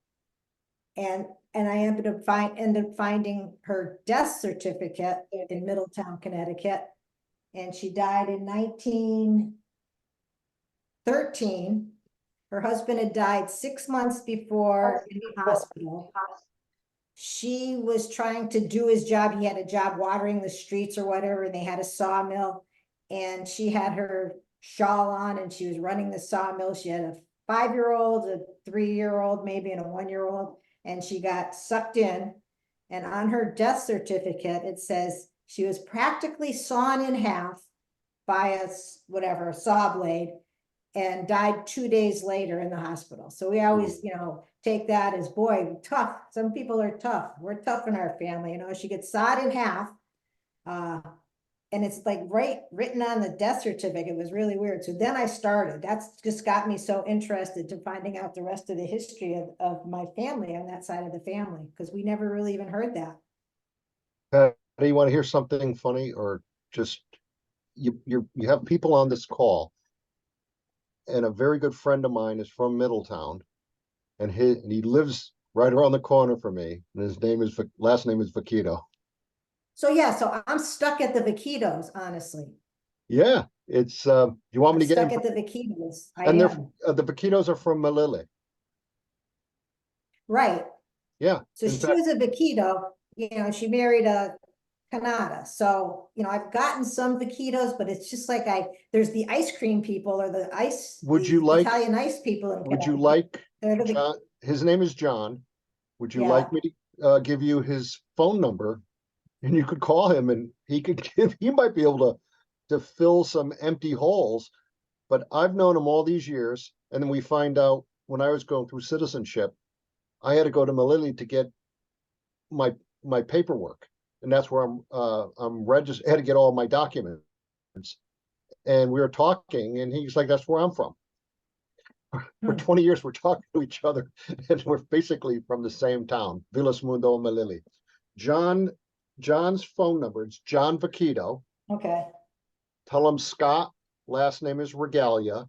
And I ended up finding her death certificate in Middletown, Connecticut. And she died in 1913. Her husband had died 6 months before in the hospital. She was trying to do his job. He had a job watering the streets or whatever, and they had a sawmill. And she had her shawl on and she was running the sawmill. She had a 5-year-old, a 3-year-old, maybe, and a 1-year-old. And she got sucked in. And on her death certificate, it says she was practically sawn in half by a saw blade and died 2 days later in the hospital. So we always, take that as, boy, tough. Some people are tough. We're tough in our family. She gets sawed in half. And it's like written on the death certificate. It was really weird. So then I started. That's just got me so interested to finding out the rest of the history of my family on that side of the family, because we never really even heard that. Do you want to hear something funny, or just you have people on this call, and a very good friend of mine is from Middletown, and he lives right around the corner from me, and his last name is Vecchito. So yeah, so I'm stuck at the Vecchitos, honestly. Yeah, it's, you want I'm me to get stuck in? at the Vaquitos. I And they're, am. the Vaquitos are from Melilli. Right. Yeah. So in she fact, was a Vaquito, she married a Canada. So, I've gotten some Vaquitos, but it's just like there's the ice cream people or the Italian ice people. would you like, They're the, John, his name is John. Would you Yeah. like me to give you his phone number? And you could call him and he might be able to fill some empty holes. But I've known him all these years. And then we find out when I was going through citizenship, I had to go to Melilli to get my paperwork. And that's where I'm registered, had to get all my documents. And we were talking and he's like, that's where I'm from. For 20 years, we're talking to each other and we're basically from the same town, Villas Mundo, Melilli. John's phone number, it's John Vaquito. Okay. Tell him Scott, last name is Regalia,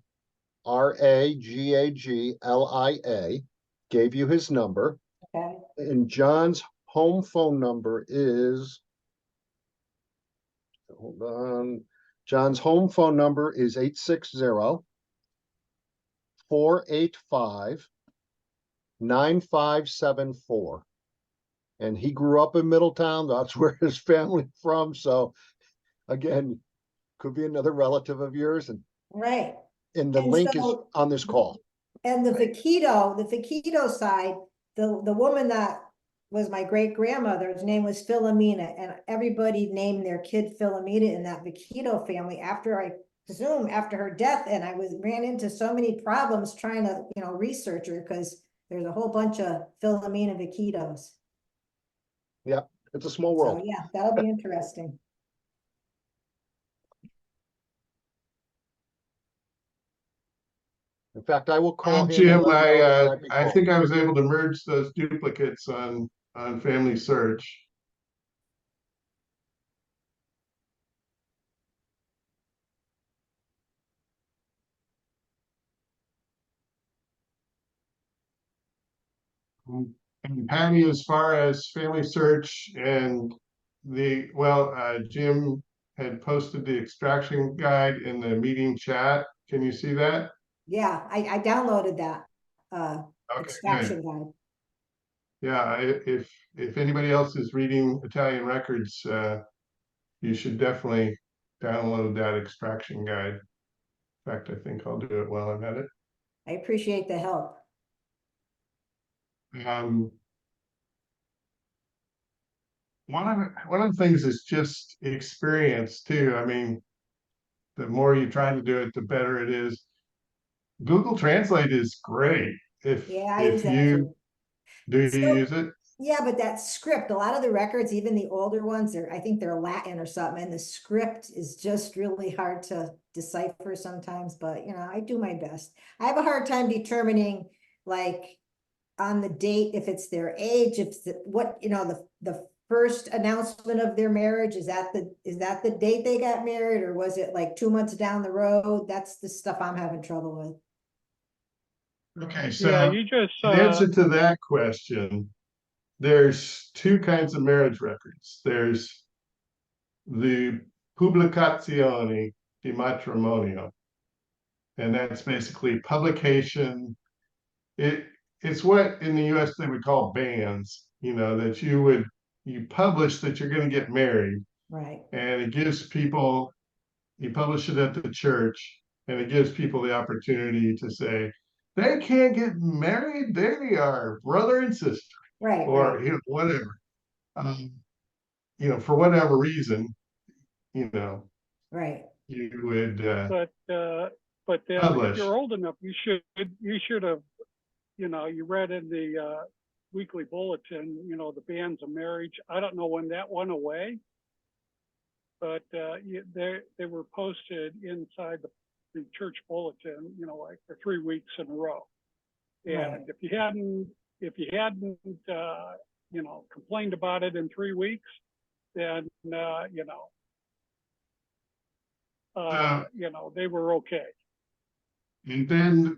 Ragaglia, gave you his number. Okay. And John's home phone number is, hold on, John's home phone number is 860-485-9574. And he grew up in Middletown. That's where his family's from. So again, could be another relative of yours. And Right. the And link is so- on this call. And the Vaquito side, the woman that was my great grandmother's name was Philomena, and everybody named their kid Philomena in that Vaquito family after her death. And I ran into so many problems trying to, research her because there's a whole bunch of Philomena Vaquitos. Yeah, it's a small world. So yeah, that'll be interesting. In fact, I will call him. Jim, I called. think I was able to merge those duplicates on FamilySearch. And Patty, as far as FamilySearch and Jim had posted the extraction guide in the meeting chat. Can you see that? Yeah, I downloaded that Okay, extraction good. guide. Yeah, if anybody else is reading Italian records, you should definitely download that extraction guide. In fact, I think I'll do it while I'm at it. I appreciate the help. One of the things is just experience too. I mean, the more you try to do it, the better it is. Google Translate is great. Yeah, I use that too. Do you use it? Yeah, but that script, a lot of the records, even the older ones, I think they're Latin or something, and the script is just really hard to decipher sometimes, but I do my best. I have a hard time determining, like, on the date, if it's their age, if the first announcement of their marriage, is that the date they got married, or was it like 2 months down the road? That's the stuff I'm having trouble with. Okay, so Yeah, you just in answer to that question, there's two kinds of marriage records. There's the Pubblicazione di Matrimonio, and that's basically publication. It's what in the US they would call banns, that you publish that you're going to get married. Right. And it gives people, you publish it at the church, and it gives people the opportunity to say, they can't get married, they are brother and sister. Right. Or whatever. For whatever reason, right. You would but then publish. If you're old enough, you should have, you read in the weekly bulletin, the banns of marriage. I don't know when that went away, but they were posted inside the church bulletin, like for 3 weeks in a row. And Right. if you hadn't complained about it in 3 weeks, then they were okay. And then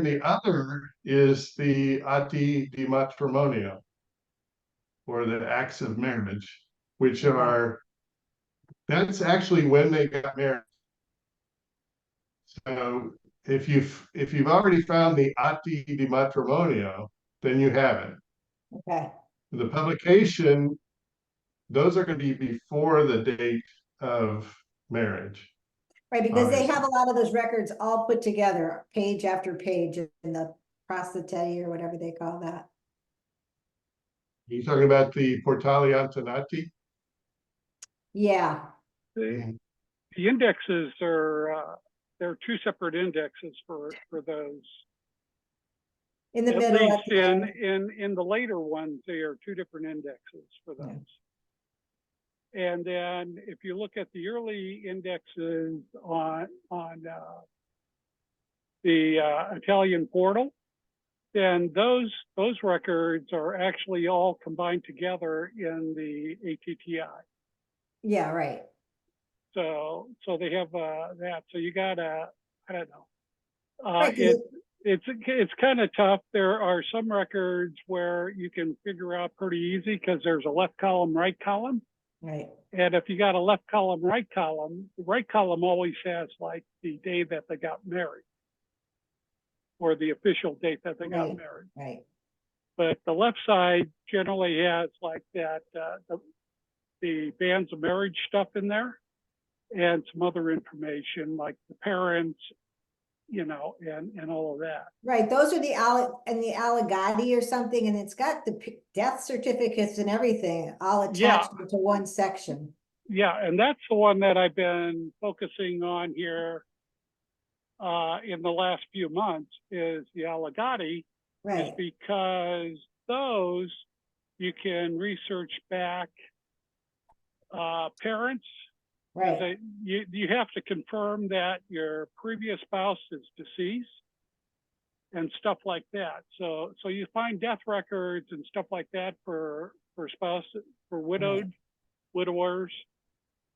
the other is the atti di matrimonio, or the acts of marriage, which that's actually when they got married. So if you've already found the atti di matrimonio, then you have it. Okay, The publication, those are going to be before the date of marriage. right, because they Obviously. have a lot of those records all put together, page after page in the prostatelli or whatever they call that. You talking about the Portali Antonati? Yeah, The indexes are, there are two separate indexes for those. in the At middle. least at the end. in the later ones, there are two different indexes for those. And then if you look at the early indexes on the Italian portal, then those records are actually all combined together in the ATTI. Yeah, right. So they have that. So you gotta, I don't know. Right, 'cause It's kind of tough. There are some records where you can figure out pretty easy because there's a left column, right column. Right. And if you got a left column, right column, the right column always has like the day that they got married or the official date that they got married. Right. But the left side generally has like that, the bands of marriage stuff in there and some other information like the parents, you know, and all of that. Right, those are the allegati or something, and it's got the death certificates and everything all attached to one section. Yeah, and that's the one that I've been focusing on here in the last few months is the allegati, right? Is because those you can research back parents. Right. You have to confirm that your previous spouse is deceased and stuff like that. So you find death records and stuff like that for spouses, for widowers,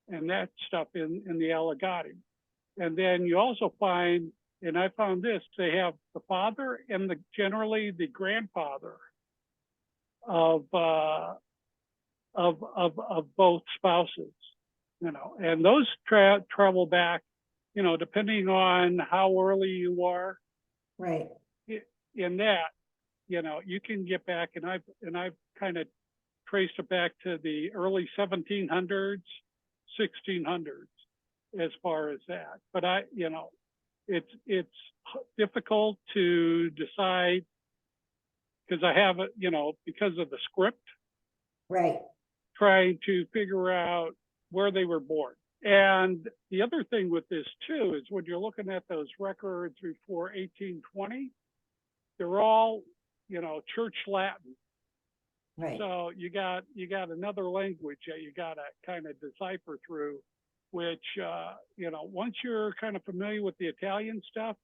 and that stuff in the allegati. And then you also find, and I found this, they have the father and generally the grandfather of both spouses. You know, and those travel back, you know, depending on how early you are. Right. In that, you know, you can get back, and I've kind of traced it back to the early 1700s, 1600s, as far as that. But you know, it's difficult to decide because I have it, you know, because of the script. Right. Trying to figure out where they were born. And the other thing with this too is when you're looking at those records before 1820, they're all, you know, Church Latin. Right. So you got another language that you got to kind of decipher through, which you know, once you're kind of familiar with the Italian stuff,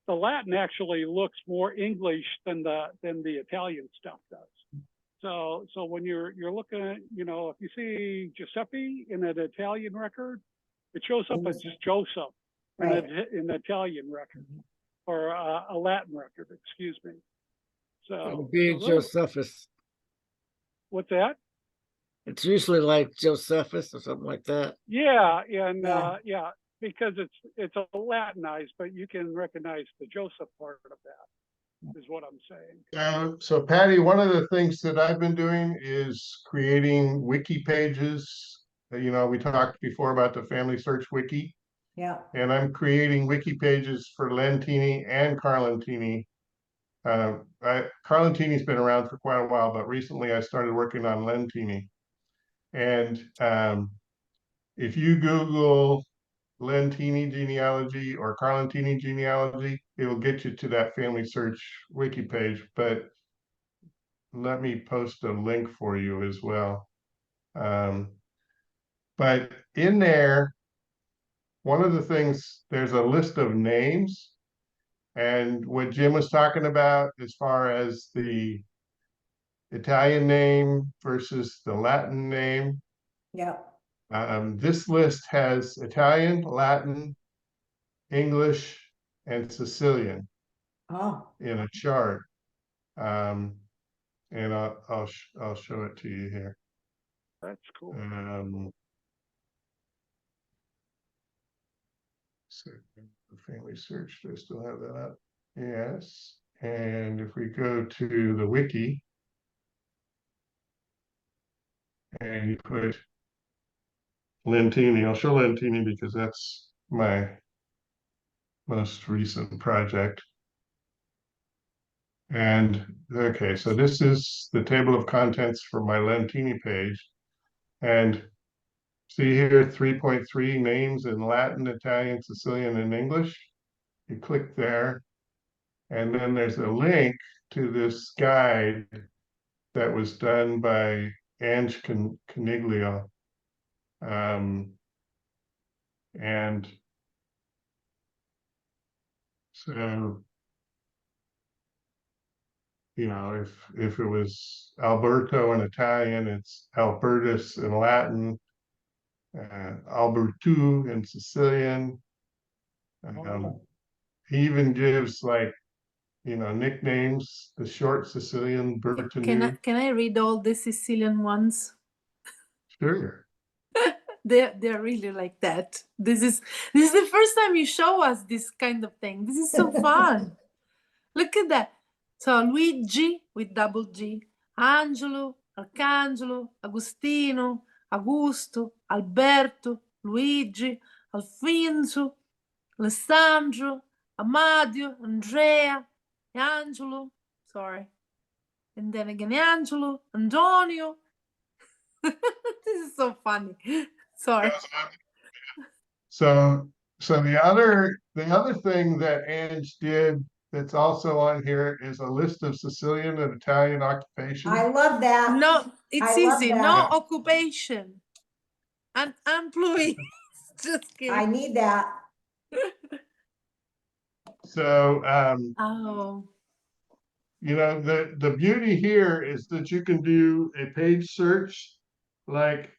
the Latin actually looks more English than the Italian stuff does. So when you're looking at, you know, if you see Giuseppe in an Italian record, it shows up as Joseph in an Italian record or a Latin record, excuse me. So being Josephus. What's that? It's usually like Josephus or something like that. Yeah, and yeah, because it's a Latinized, but you can recognize the Joseph part of that. Is what I'm saying. So Patty, one of the things that I've been doing is creating wiki pages. You know, we talked before about the FamilySearch Wiki. Yeah. And I'm creating wiki pages for Lentini and Carlentini. Carlentini's been around for quite a while, but recently I started working on Lentini. And if you Google Lentini genealogy or Carlentini genealogy, it will get you to that FamilySearch wiki page, but let me post a link for you as well. But in there, one of the things, there's a list of names, and what Jim was talking about as far as the Italian name versus the Latin name. Yeah. This list has Italian, Latin, English, and Sicilian in a chart. And I'll show it to you here. That's cool. So the family search, do I still have that up? Yes. And if we go to the wiki and you put Lentini, I'll show Lentini because that's my most recent project. And okay, so this is the table of contents for my Lentini page. And see here 3.3 names in Latin, Italian, Sicilian, and English. You click there, and then there's a link to this guide that was done by Ange Coniglio. And so, you know, if it was Alberto in Italian, it's Albertus in Latin, Albertu in Sicilian. He even gives like, you know, nicknames, the short Sicilian Bertanu. Can I read all the Sicilian ones? Sure. They're really like that. This is the first time you show us this kind of thing. This is so fun. Look at that. So Luigi with double G, Angelo, Arcangelo, Agostino, Augusto, Alberto, Luigi, Alfonso, Alessandro, Amadio, Andrea, Angelo, sorry. And then again, Angelo, Antonio. This is so funny. Sorry. So the other thing that Ange did that's also on here is a list of Sicilian and Italian occupations. I love that. No, it's I love easy. that. No occupation. And employee. Just kidding. I need that. So Oh. you know, the beauty here is that you can do a page search. Like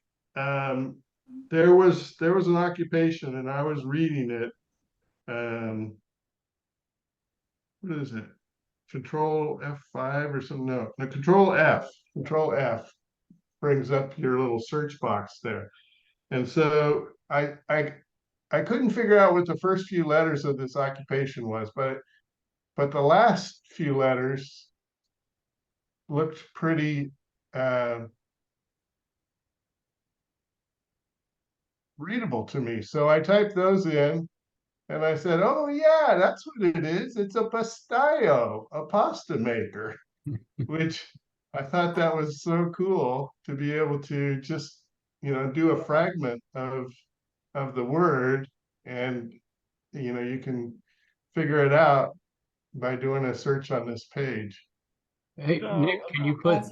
there was an occupation and I was reading it. What is it? Control F5 or something? No, Control F. Control F brings up your little search box there. And so I couldn't figure out what the first few letters of this occupation was, but the last few letters looked pretty readable to me. So I typed those in and I said, oh yeah, that's what it is. It's a pastaio, a pasta maker, which I thought that was so cool to be able to just, you know, do a fragment of the word, and you know, you can figure it out by doing a search on this page. Hey, So, Nick, can you put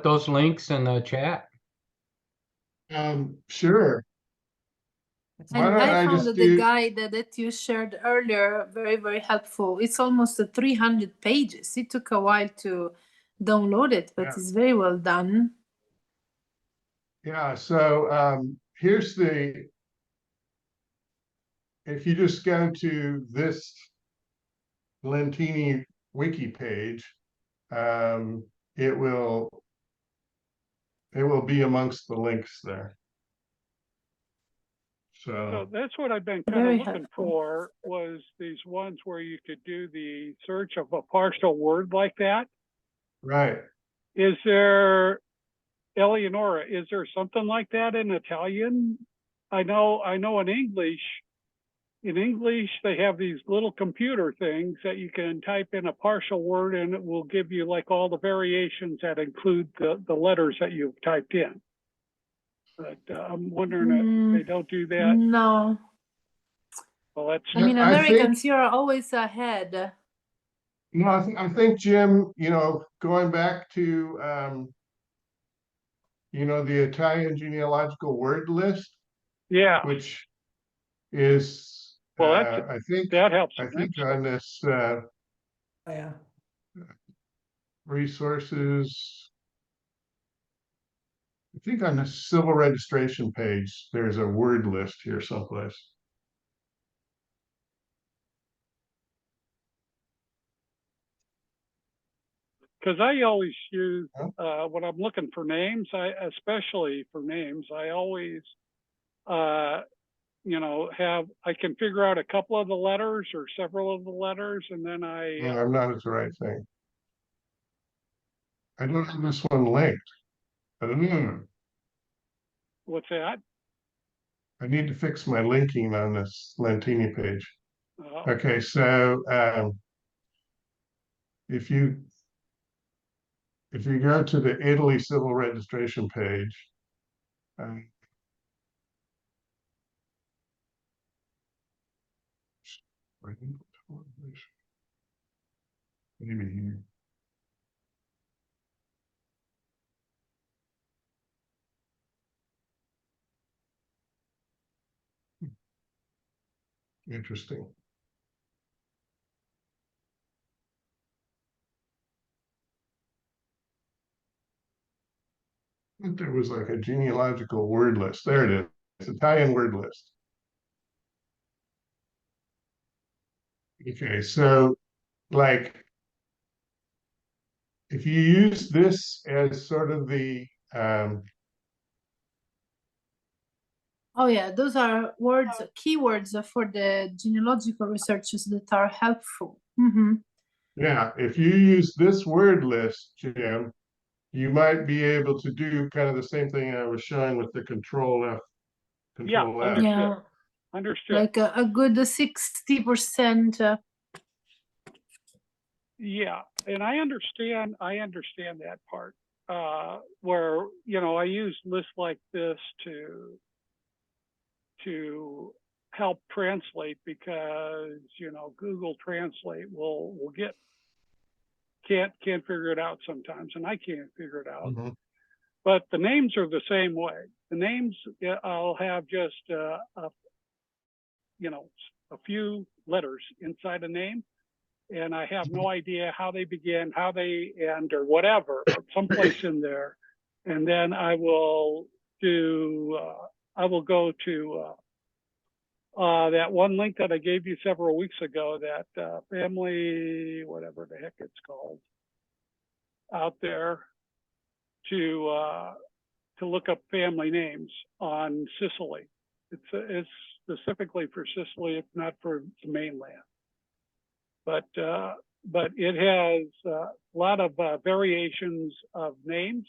those links in the chat? Sure. Why And don't I I found just the do, guide that you shared earlier very, very helpful. It's almost 300 pages. It took a while to download it, but Yeah. it's very well done. Yeah, so here's the, if you just go to this Lentini wiki page, it will be amongst the links there. So that's what I've been kind Very of looking helpful. for, was these ones where you could do the search of a partial word like that. Right. Is there, Eleonora, is there something like that in Italian? I know in English they have these little computer things that you can type in a partial word and it will give you like all the variations that include the letters that you've typed in. But I'm wondering if they don't do that. No. Well, that's. I mean, I Americans here are always ahead. No, I think Jim, you know, going back to you know, the Italian genealogical word list, Yeah. which is Well, I think that helps. I think on this Yeah. resources, I think on the civil registration page, there's a word list here someplace. Because I always use, when I'm looking for names, especially for names, I always I can figure out a couple of the letters or several of the letters, and then No, I'm not at the right thing. I don't have this one linked. I don't know. what's that? I need to fix my linking on this Lantini page. Uh, Okay, so if you go to the Italy civil registration page, maybe here. Interesting. I thought there was like a genealogical word list. There it is. It's Italian word list. Okay, so like if you use this as sort of the Oh yeah, those are words, keywords for the genealogical researchers that are helpful. yeah, if you use this word list, Jim, you might be able to do kind of the same thing I was showing with the control F, control F. understood. Yeah, Understood. like a good 60%. Yeah, and I understand that part, where, I use lists like this to help translate, because, Google Translate will can't figure it out sometimes, and I can't figure it out. But the names are the same way. The names, I'll have just a few letters inside a name, and I have no idea how they begin, how they end, or whatever, someplace in there. And then I will go to that one link that I gave you several weeks ago, that family, whatever the heck it's called, out there, to look up family names on Sicily. It's specifically for Sicily. It's not for the mainland. But it has a lot of variations of names,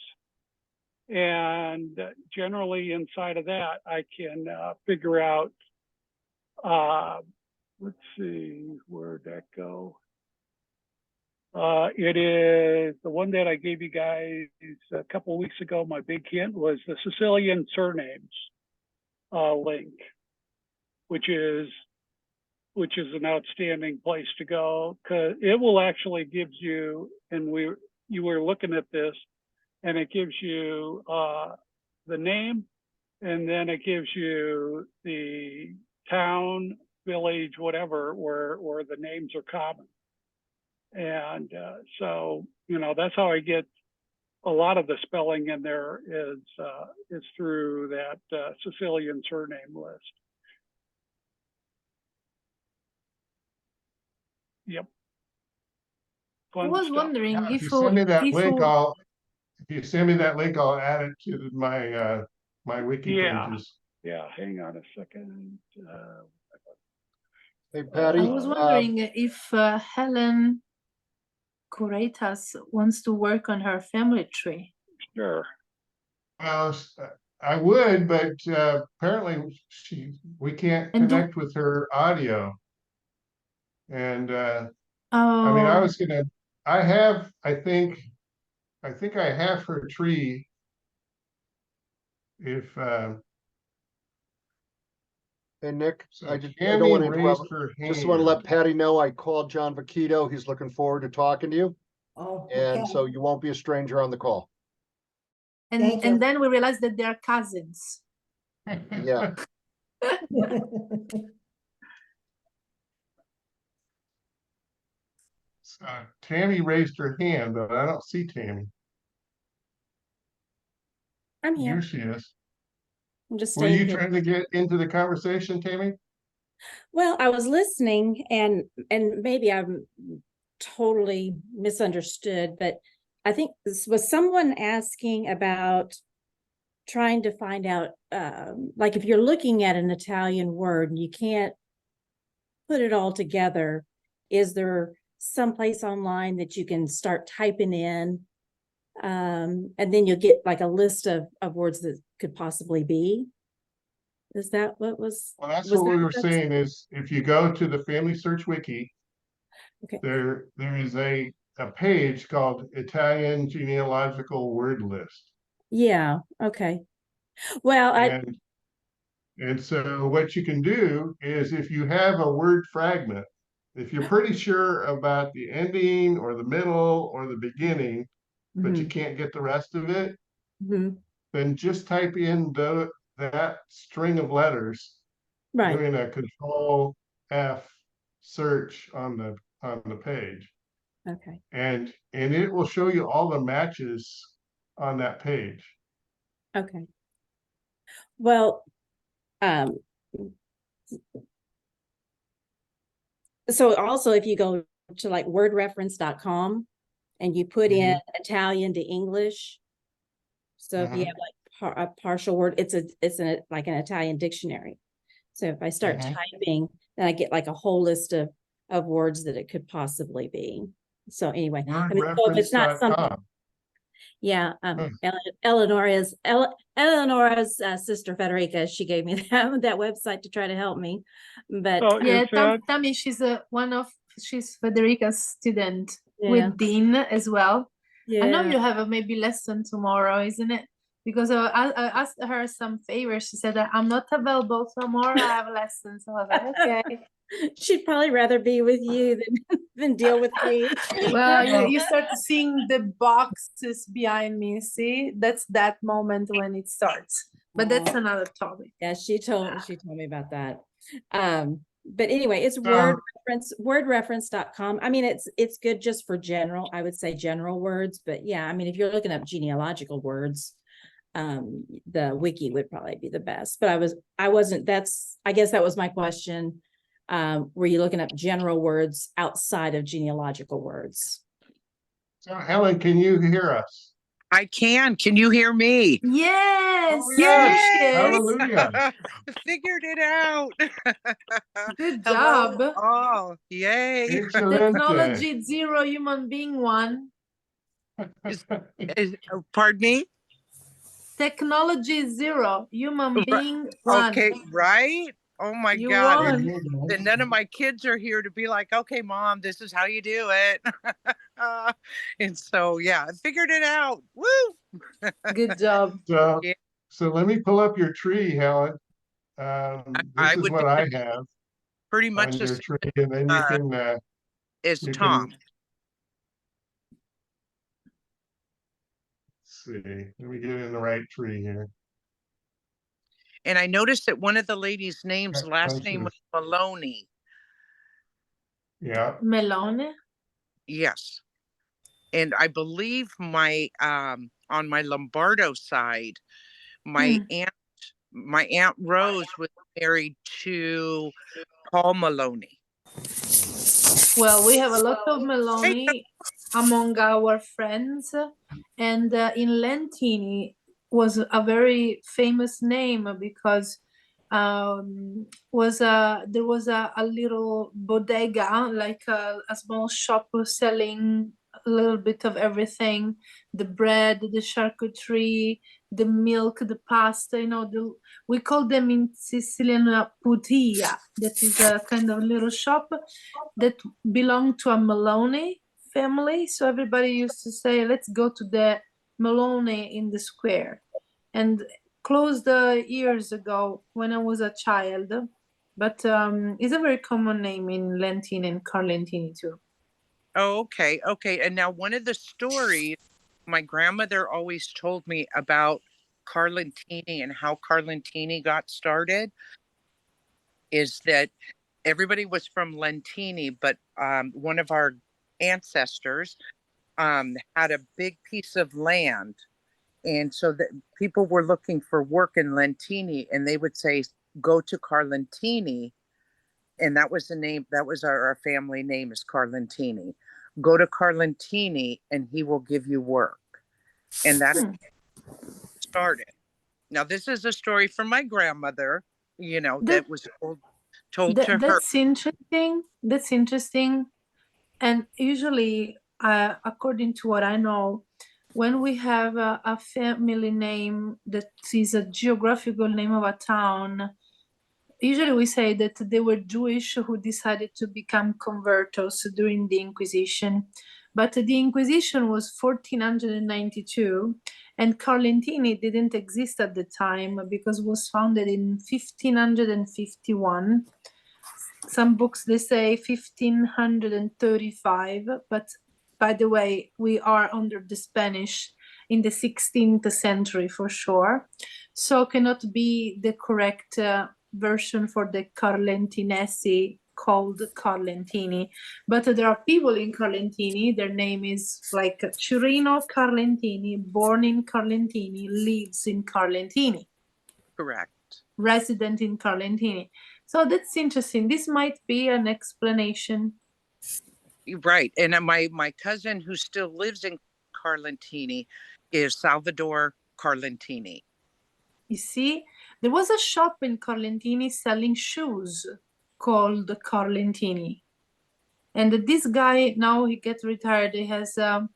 and generally inside of that, I can figure out. Let's see, where'd that go? It is the one that I gave you guys a couple of weeks ago. My big hint was the Sicilian surnames link, which is an outstanding place to go, because it will actually gives you, and you were looking at this, and it gives you the name, and then it gives you the town, village, whatever, where the names are common. And so, that's how I get a lot of the spelling in there is through that Sicilian surname list. Yep. I was wondering if you send me that link, I'll add it to my my wiki pages. Yeah, hang on a second. Hey, Patty. I was wondering if Helen Curatas wants to work on her family tree. Sure. Well, I would, but apparently we can't connect with her audio. And I mean, I think I have her tree. If Hey, Nick, so I don't Tammy want to interrupt. raised her Just want to hand. let Patty know I called John Vaquito. He's looking forward to talking to you. Oh, And okay. so you won't be a stranger on the call. And then we realized that they are cousins. Yeah. Tammy raised her hand, but I don't see Tammy. I'm here. Here she is. I'm just Were staying you here. trying to get into the conversation, Tammy? Well, I was listening, and maybe I'm totally misunderstood, but I think this was someone asking about trying to find out, like if you're looking at an Italian word and you can't put it all together, is there some place online that you can start typing in, and then you'll get like a list of words that could possibly be? Is that what was? Well, that's was what that we were that's- saying is if you go to the FamilySearch Wiki, Okay. there is a page called Italian Genealogical Word List. Yeah. Okay. Well, And so what you can do is if you have a word fragment, if you're pretty sure about the ending or the middle or the beginning, but you can't get the rest of it, then just type in that string of letters, right. doing a Control F search on the page, Okay. and it will show you all the matches on that page. Okay. Well, so also if you go to like wordreference.com and you put in Italian to English, so if you have like a partial word, it's like an Italian dictionary. So if I start typing, then I get like a whole list of words that it could possibly be. So anyway, I mean, so if it's not something. Yeah, Eleonora's sister Federica, she gave me that website to try to help me. But yeah, Tammy, she's Federica's student with Dean as well. Yeah. I know you have a maybe lesson tomorrow, isn't it? Because I asked her some favors. She said that I'm not available tomorrow. I have lessons. So I was like, okay. She'd probably rather be with you than deal with me. Well, you start seeing the boxes behind me. See, that's that moment when it starts. But that's another topic. Yeah, she told me about that. But anyway, it's wordreference.com. I mean, it's good just for general, I would say general words, but yeah, I mean, if you're looking up genealogical words, the wiki would probably be the best. But I guess that was my question. Were you looking up general words outside of genealogical words? So Helen, can you hear us? I can. Can you hear me? Yes. Oh, yes. Hallelujah. Figured it out. Good job. Oh, yay. Technology 0, human being 1. Pardon me? Technology 0, human being 1. Okay, right? Oh my You God. won. And none of my kids are here to be like, okay, Mom, this is how you do it. And so, yeah, I figured it out. Woo! Good job. So let me pull up your tree, Helen. This is what I have. Pretty much on your tree, and then you can. Is Tom. Let's see. Let me get in the right tree here. And I noticed that one of the ladies' names, last name was Maloney. Yeah. Melone? Yes. And I believe my on my Lombardo side, my aunt Rose was married to Paul Maloney. Well, we have a lot of Meloni among our friends, and in Lentini was a very famous name because there was a little bodega, like a small shop selling a little bit of everything: the bread, the charcuterie, the milk, the pasta. We call them in Sicilian putia. That is a kind of little shop that belonged to a Maloney family. So everybody used to say, let's go to the Maloney in the square. And closed years ago when I was a child. But it's a very common name in Lentini and Carlentini too. Oh, okay. Okay. And now one of the stories my grandmother always told me about Carlentini and how Carlentini got started is that everybody was from Lentini, but one of our ancestors had a big piece of land. And so that people were looking for work in Lentini, and they would say, go to Carlentini. And that was the name, that was our family name is Carlentini. Go to Carlentini and he will give you work. And that started. Now, this is a story from my grandmother, that was told to her. That's interesting. That's interesting. And usually, according to what I know, when we have a family name that is a geographical name of a town, usually we say that they were Jewish who decided to become converts during the Inquisition. But the Inquisition was 1492, and Carlentini didn't exist at the time because it was founded in 1551. Some books, they say 1535, but by the way, we are under the Spanish in the 16th century for sure. So cannot be the correct version for the Carlentinesi called Carlentini. But there are people in Carlentini, their name is like Cirino Carlentini, born in Carlentini, lives in Carlentini. Correct. Resident in Carlentini. So that's interesting. This might be an explanation. Right. And my cousin who still lives in Carlentini is Salvador Carlentini. You see, there was a shop in Carlentini selling shoes called Carlentini. And this guy, now he gets retired. He has a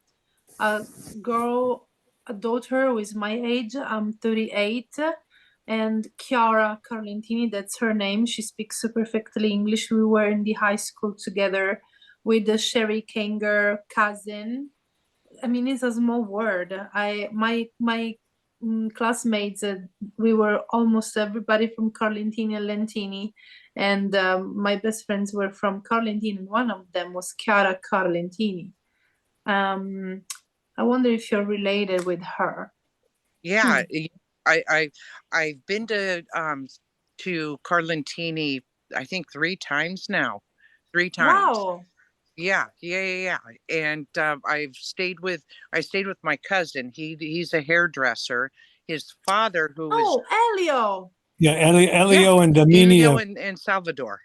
girl, a daughter who is my age. I'm 38. And Chiara Carlentini, that's her name. She speaks perfectly English. We were in the high school together with the Sherry Kanger cousin. I mean, it's a small world. My classmates, we were almost everybody from Carlentini and Lentini, and my best friends were from Carlentini, and one of them was Chiara Carlentini. I wonder if you're related with her. Yeah, I've been to Carlentini, I think 3 times now. 3 times. Wow. Yeah. And I stayed with my cousin. He's a hairdresser. His father, who was Elio. Yeah, Elio and Elio Dominia. and Salvador.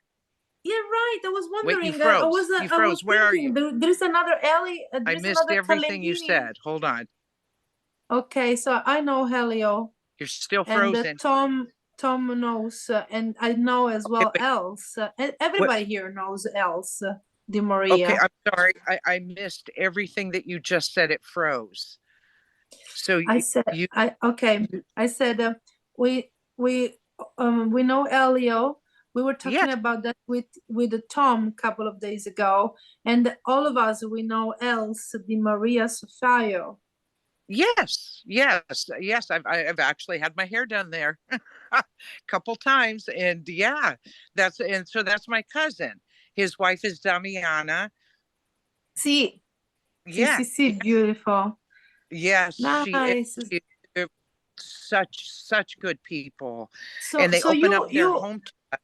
Yeah, right. I was wondering. Wait, you froze. I was Where are thinking, you? There's another Ellie. I missed everything you said. Hold on. Okay, so I know Helio. You're still frozen. And Tom knows, and I know as well but Else. Everybody here knows Else Di Maria. Okay, I'm sorry. I missed everything that you just said. It froze. So I said we know Elio. We were talking about that with Tom a couple of days ago, and all of us we know Else Di Maria Sofio. Yes. I've actually had my hair done there a couple times, and so that's my cousin. His wife is Damiana. See, yeah, beautiful. Yes, nice. She is such good people, so, and they so open up their home to us.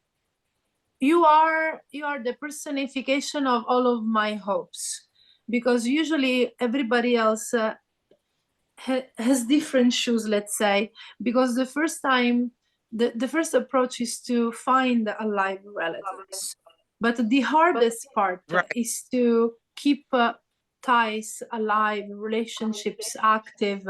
You are the personification of all of my hopes, because usually everybody else has different shoes, let's say, because the first time, the first approach is to find alive relatives, but the hardest part is to keep ties alive, relationships active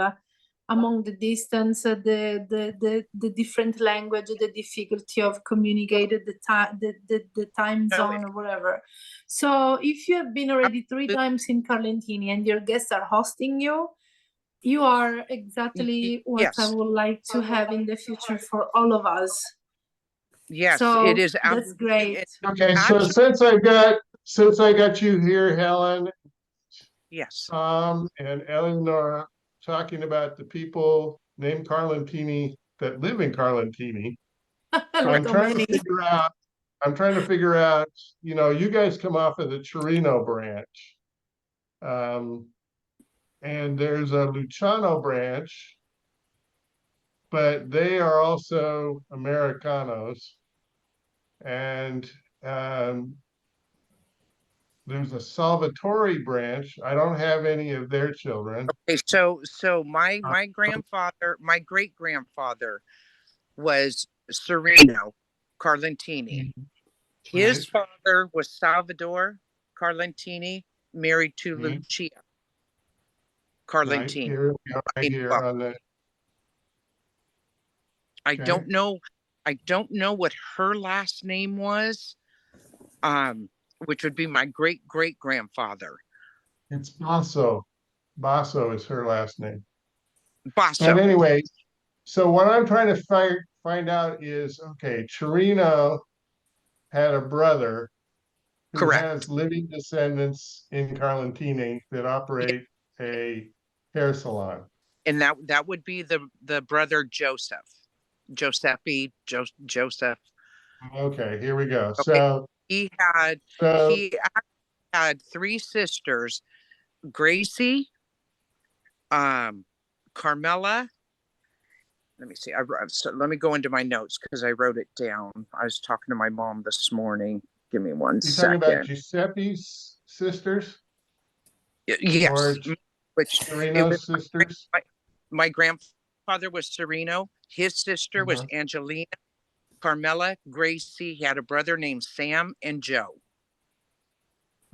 among the distance, the different language, the difficulty of communicating, the time zone or whatever. So if you have been already 3 times in Carlentini and your guests are hosting you, you are exactly what I would like to have in the future for all of us. Yes, so it is. That's great. Okay, so since I got you here, Helen. Yes. And Eleanor talking about the people named Carlentini that live in Carlentini. I'm trying to figure out, you guys come off of the Chirino branch. And there's a Luciano branch, but they are also Americanos. And there's a Salvatore branch. I don't have any of their children. Okay, so my grandfather, my great grandfather, was Sereno Carlentini. His father was Salvador Carlentini, married to Lucia Carlentini. Right here on the. I Okay. don't know. I don't know what her last name was, which would be my great great grandfather. It's Basso. Basso is her last name. Basso. But anyway, so what I'm trying to find out is, okay, Chirino had a brother who Correct. has living descendants in Carlentini that operate a hair salon. And that would be the brother Joseph. Joseph. Okay, here we go. Okay. So he so had three sisters, Gracie, Carmela. Let me see. So let me go into my notes because I wrote it down. I was talking to my mom this morning. Give me one you're second. talking about Giuseppe's sisters? Yes. Or Which Chirino's sisters? My grandfather was Sereno. His sister was Angelina, Carmela, Gracie. He had a brother named Sam and Joe.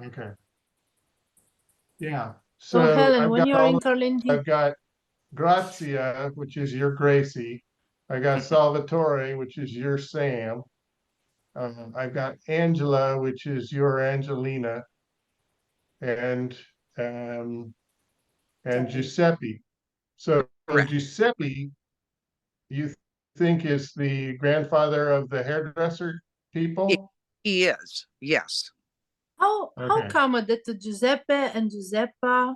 Okay. Yeah. So So Helen, I've when got you're in Carlentini, I've got Grazia, which is your Gracie. I got Salvatore, which is your Sam. I've got Angela, which is your Angelina, and Giuseppe. So Giuseppe, you think is the grandfather of the hairdresser people? He is, yes. how Okay. come that Giuseppe and Giuseppa,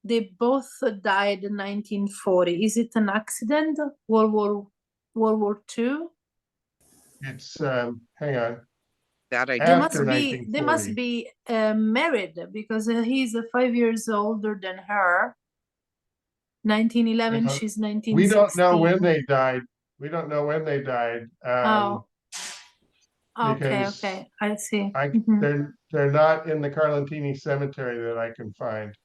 they both died in 1940? Is it an accident? World War II? It's hang on. That I They must be married because he's 5 years older than her. 1911, she's 1916. We don't know when they died. We don't know when they died. Oh. Okay, Because okay, I see. They're not in the Carlentini cemetery that I can find.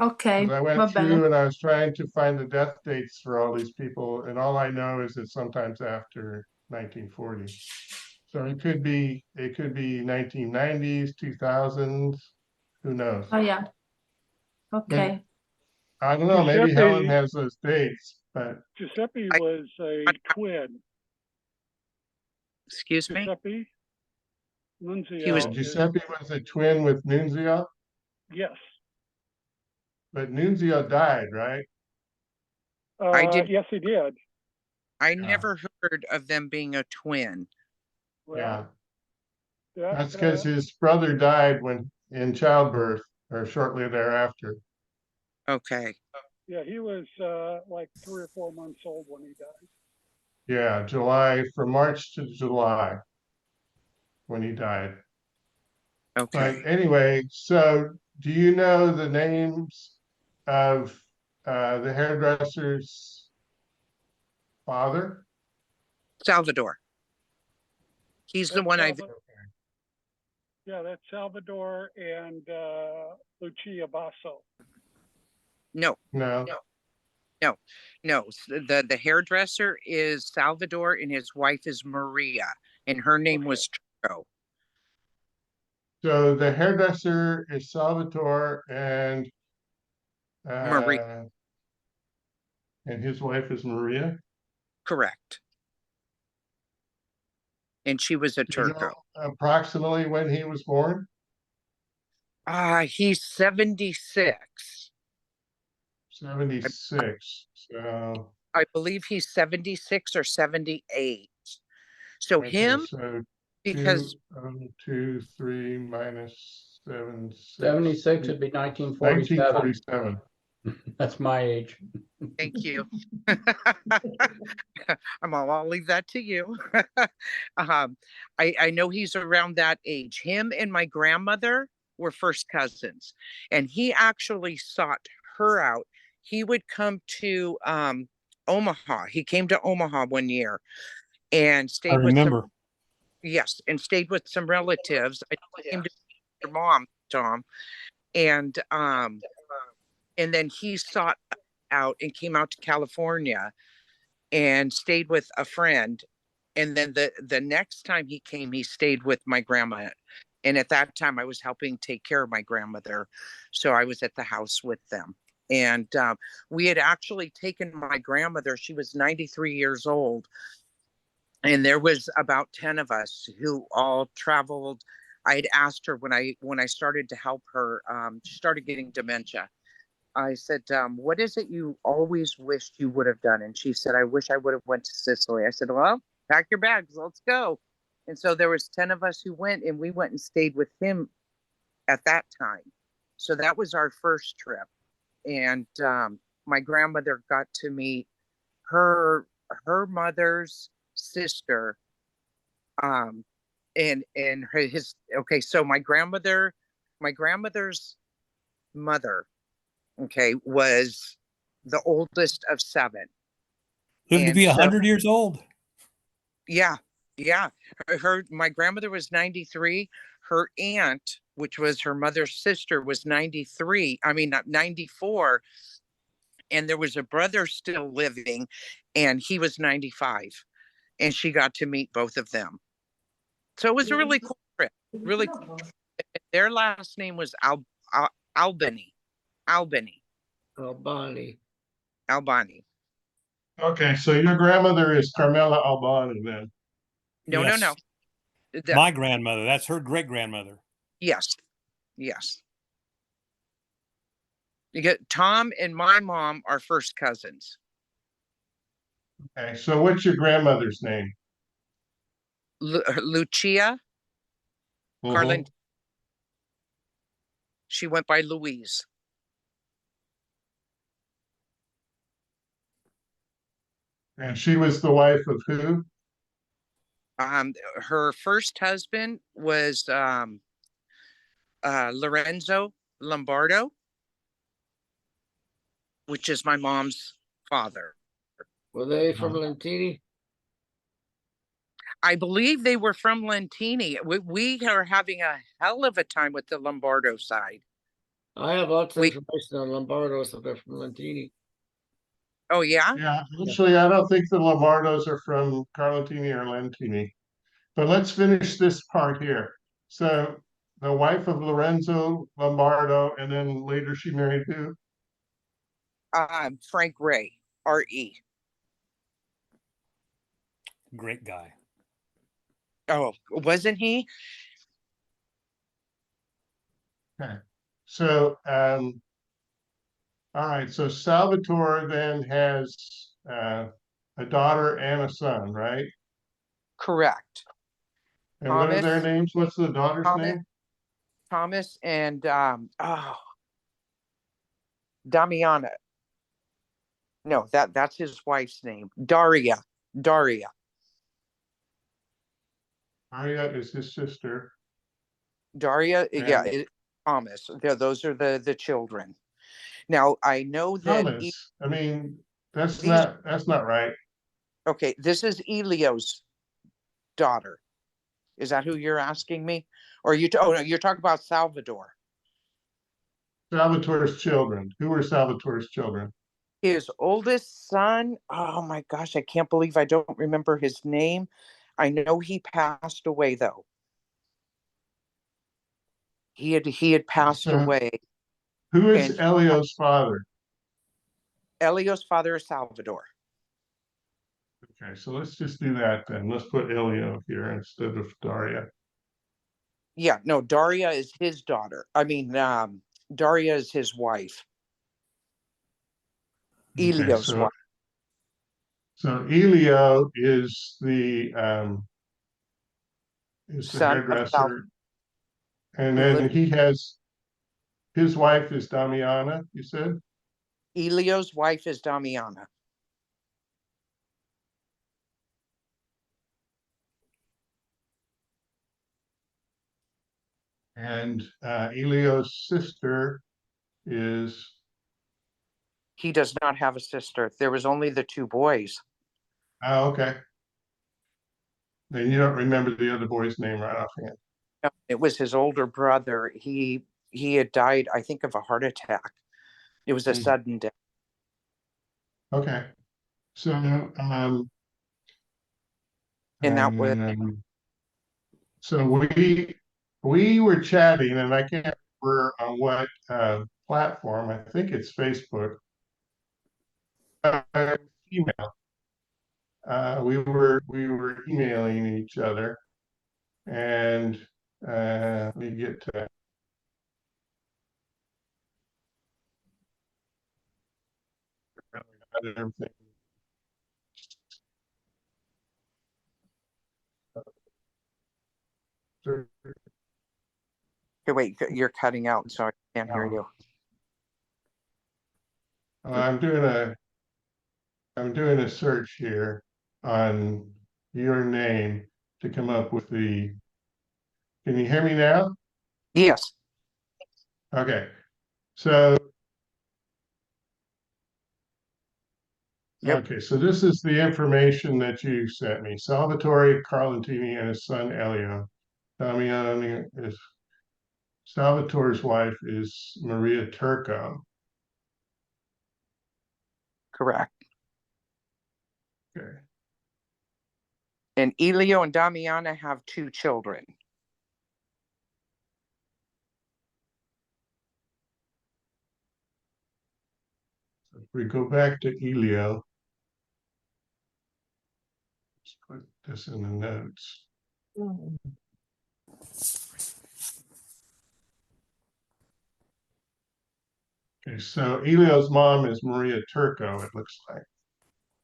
Okay, I went va through bene. and I was trying to find the death dates for all these people, and all I know is that sometimes after 1940. So it could be 1990s, 2000s, who knows? Oh yeah. Okay. I don't know, maybe Helen has those dates, but Giuseppe was a twin. Excuse me? Giuseppe Nunzio. Giuseppe was a twin with Nunzio, Yes. but Nunzio died, right? I did. Yes, he did. I never heard of them being a twin. Yeah. That's because his brother died when in childbirth or shortly thereafter. Okay. Yeah, he was like 3 or 4 months old when he died. Yeah, from March to July when he died. Okay. But anyway, so do you know the names of the hairdresser's father? Salvador. He's the one I've. Yeah, that's Salvador and Lucia Basso. No. The hairdresser is Salvador and his wife is Maria, and her name was Truro. So the hairdresser is Salvatore and Maria. And his wife is Maria? Correct. And she was a Turco. Approximately when he was born? He's 76. 76. So I believe he's 76 or 78. So okay, him, so because 2, 3 minus 7, 6, 76 would be 1947. 1947. That's my age. Thank you. I'll leave that to you. I know he's around that age. Him and my grandmother were first cousins, and he actually sought her out. He would come to Omaha. He came to Omaha one year and stayed with some. Yes, and stayed with some relatives. I came to your mom, Tom, and then he sought out and came out to California and stayed with a friend. And then the next time he came, he stayed with my grandma. And at that time I was helping take care of my grandmother. So I was at the house with them. And we had actually taken my grandmother, she was 93 years old. And there was about 10 of us who all traveled. I had asked her when I started to help her, she started getting dementia. I said, what is it you always wished you would have done? And she said, I wish I would have went to Sicily. I said, well, pack your bags, let's go. And so there was 10 of us who went, and we went and stayed with him at that time. So that was our first trip. And my grandmother got to meet her mother's sister, and his okay. So my grandmother's mother, okay, was the oldest of 7. Lived to be 100 years old. Yeah. My grandmother was 93. Her aunt, which was her mother's sister, was 93. I mean, not 94. And there was a brother still living, and he was 95. And she got to meet both of them. So it was a really cool trip. Really cool. Their last name was Albany. Okay, so your grandmother is Carmela Albani then? No. My grandmother. That's her great grandmother. Yes. You get Tom and my mom are first cousins. Okay, so what's your grandmother's name? Lucia Carlentini. She went by Louise. And she was the wife of who? Her first husband was Lorenzo Lombardo, which is my mom's father. Were they from Lentini? I believe they were from Lentini. We are having a hell of a time with the Lombardo side. I have lots of information on Lombardo, so they're from Lentini. Oh, yeah? Yeah, actually, I don't think the Lombardos are from Carlentini or Lentini. But let's finish this part here. So the wife of Lorenzo Lombardo, and then later she married who? Frank Ray, R.E. Great guy. Oh, wasn't he? Okay. So, all right. So Salvatore then has a daughter and a son, right? Correct. And what are their names? What's the daughter's name? Thomas and Damiana. No, that's his wife's name. Daria. Daria is his sister. Daria, Thomas. Those are the children. Now I know that Thomas. I mean, that's not right. Okay, this is Elio's daughter. Is that who you're asking me? Or you? Oh no, you're talking about Salvador. Salvatore's children. Who are Salvatore's children? His oldest son. Oh my gosh, I can't believe I don't remember his name. I know he passed away though. He had passed away. Who is Elio's father? Elio's father is Salvador. Okay, so let's just do that then. Let's put Elio here instead of Daria. Yeah, no, Daria is his daughter. I mean, Daria is his wife. Elio's wife. So Elio is the hairdresser, and then he has his wife is Damiana. You said Elio's wife is Damiana. And Elio's sister is. He does not have a sister. There was only the 2 boys. Oh, okay. Then you don't remember the other boy's name right offhand. No, it was his older brother. He had died, I think, of a heart attack. It was a sudden death. Okay. So and that was so we were chatting, and I can't remember on what platform. I think it's Facebook. Email. We were emailing each other, and we get to. Everything. Okay, wait, you're cutting out, so I can't hear you. I'm doing a search here on your name to come up with the. Can you hear me now? Yes. Okay. So. Yep. Okay, so this is the information that you sent me. Salvatore Carlentini and his son Elio. Damiani is Salvatore's wife is Maria Turco. Correct. Okay. And Elio and Damiana have 2 children. So if we go back to Elio, let's put this in the notes. Okay, so Elio's mom is Maria Turco, it looks like.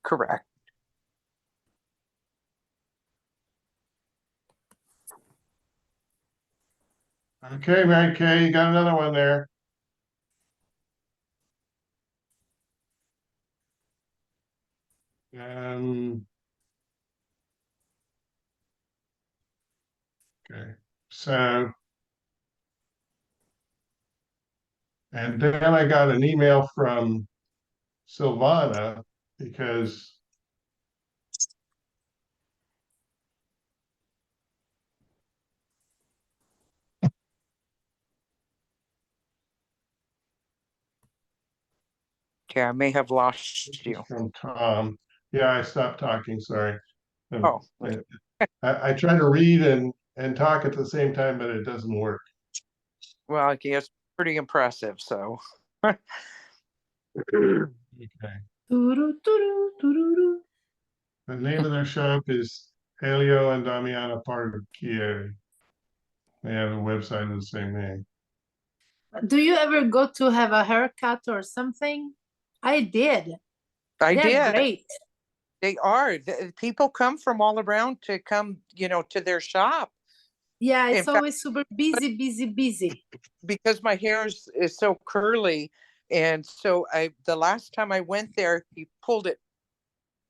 Correct. Okay, Mary Kay, you got another one there. Okay, so, and then I got an email from Silvana because Okay, I may have lost you. From Tom. Yeah, I stopped talking, sorry. Oh. I try to read and talk at the same time, but it doesn't work. Well, okay, it's pretty impressive, so. Okay. The name of their shop is Elio and Damiana Parrucchieri. They have a website of the same name. Do you ever go to have a haircut or something? I did. They're did. Great. They are. People come from all around to come, to their shop. Yeah, it's always super busy. Because my hair is so curly. And so the last time I went there, he pulled it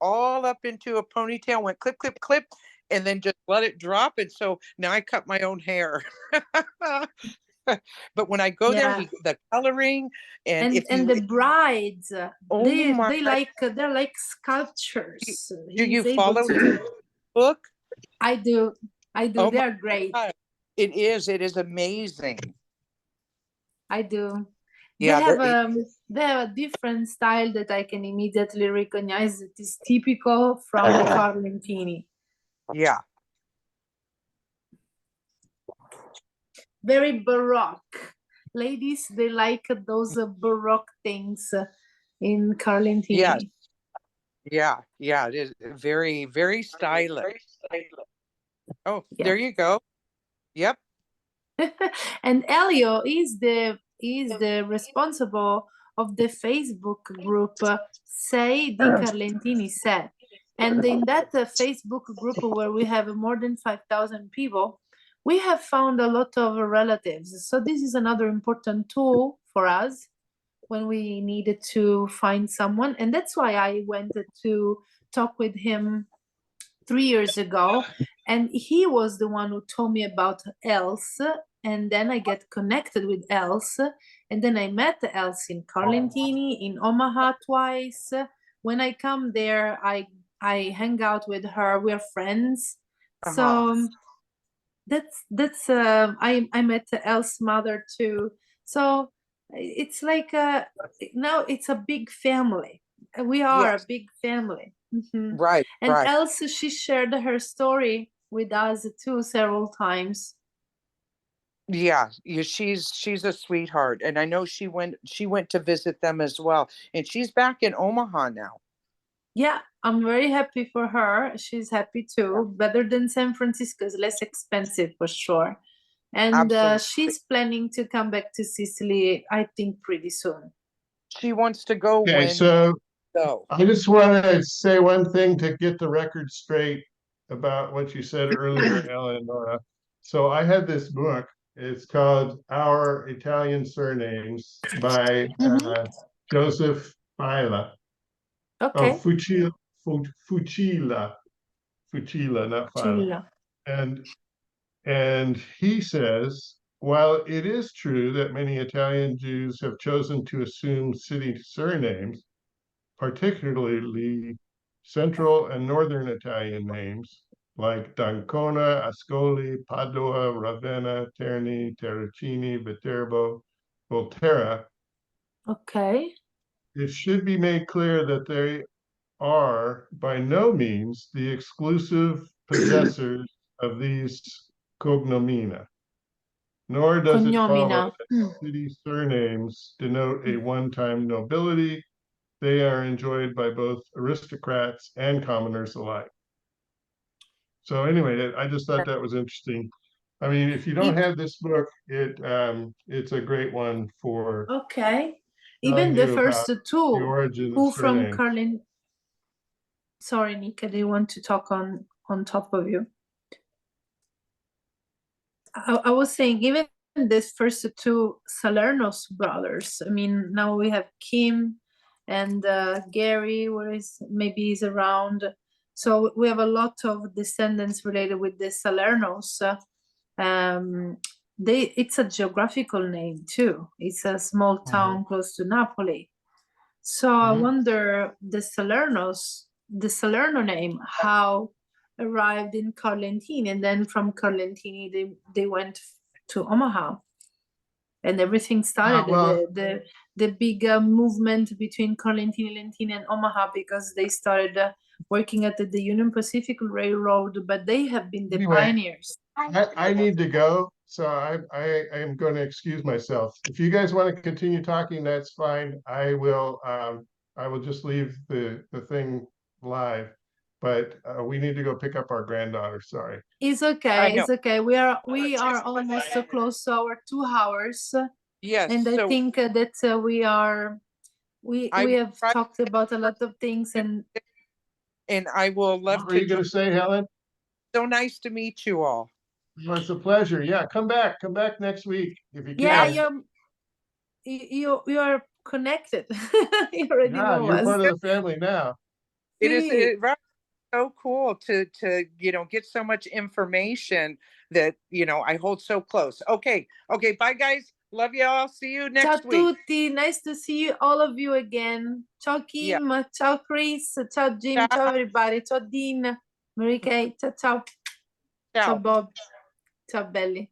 all up into a ponytail, went clip, clip, clip, and then just let it drop. And so now I cut my own hair. But when I go there, the coloring and the brides, they're like sculptures. Do you follow his book? I do. Oh, they're great. God. It is amazing. I do. Yeah, they have a different style that I can immediately recognize. It is typical from the Carlentini. Yeah. Very baroque. Ladies, they like those baroque things in Carlentini. Yeah. It is very, very stylish. Oh, yeah. There you go. Yep. And Elio is the responsible of the Facebook group Say Di Carlentini Said. And in that Facebook group where we have more than 5,000 people, we have found a lot of relatives. So this is another important tool for us when we needed to find someone. And that's why I went to talk with him 3 years ago. And he was the one who told me about Else. And then I get connected with Else. And then I met Else in Carlentini, in Omaha twice. When I come there, I hang out with her. We're friends. So that's I met Else's mother too. So it's like now it's a big family. We are a big family. Mm-hmm. Right. And Else, she shared her story with us too several times. Yeah, she's a sweetheart, and I know she went to visit them as well, and she's back in Omaha now. Yeah, I'm very happy for her. She's happy too. Better than San Francisco, is less expensive for sure. And she's planning to come back to Sicily, I think, pretty soon. She wants to go Okay, when so go. I just want to say one thing to get the record straight about what you said earlier, Eleonora. So I had this book. It's called Our Italian Surnames by Joseph Fila. Okay. Oh, Fucila, not Fila. Fucila. And he says, while it is true that many Italian Jews have chosen to assume city surnames, particularly central and northern Italian names like d'Ancona, Ascoli, Padua, Ravenna, Terni, Terracini, Viterbo, Volterra. Okay. It should be made clear that they are by no means the exclusive possessors of these cognomina, nor does it follow that city surnames denote a one-time nobility. They are enjoyed by both aristocrats and commoners alike. So anyway, I just thought that was interesting. I mean, if you don't have this book, it's a great one for Okay. telling Even the you first about the two, origin of who from surnames. Carlin. Sorry, Nika, they want to talk on top of you. I was saying, even this first two Salerno's brothers. I mean, now we have Kim and Gary, where is maybe is around. So we have a lot of descendants related with the Salernos. It's a geographical name too. It's a small town close to Napoli. So I wonder the Salerno name, how arrived in Carlentini, and then from Carlentini they went to Omaha, and everything started the big movement between Carlentini, Lentini, and Omaha, because they started working at the Union Pacific Railroad, but they have been the pioneers. I need to go, so I am going to excuse myself. If you guys want to continue talking, that's fine. I will just leave the thing live, but we need to go pick up our granddaughter. Sorry. It's okay. It's okay. We are almost so close to our 2 hours. Yes, and I think that we have talked about a lot of things, and I will love to. What were you going to say, Helen? So nice to meet you all. Well, it's a pleasure. Yeah, come back next week if you can. Yeah, you are connected. You already know you're us. part of the family now. It is so cool to get so much information that I hold so close. Okay, bye guys. Love you all. See you next week. Ciao tutti. Nice to see you, all of you again. Ciao Kim. Yeah. Ciao Chris. Ciao Jim. Ciao everybody. Ciao Dean. Mary Kay. Ciao ciao. Ciao Bob. Ciao belli.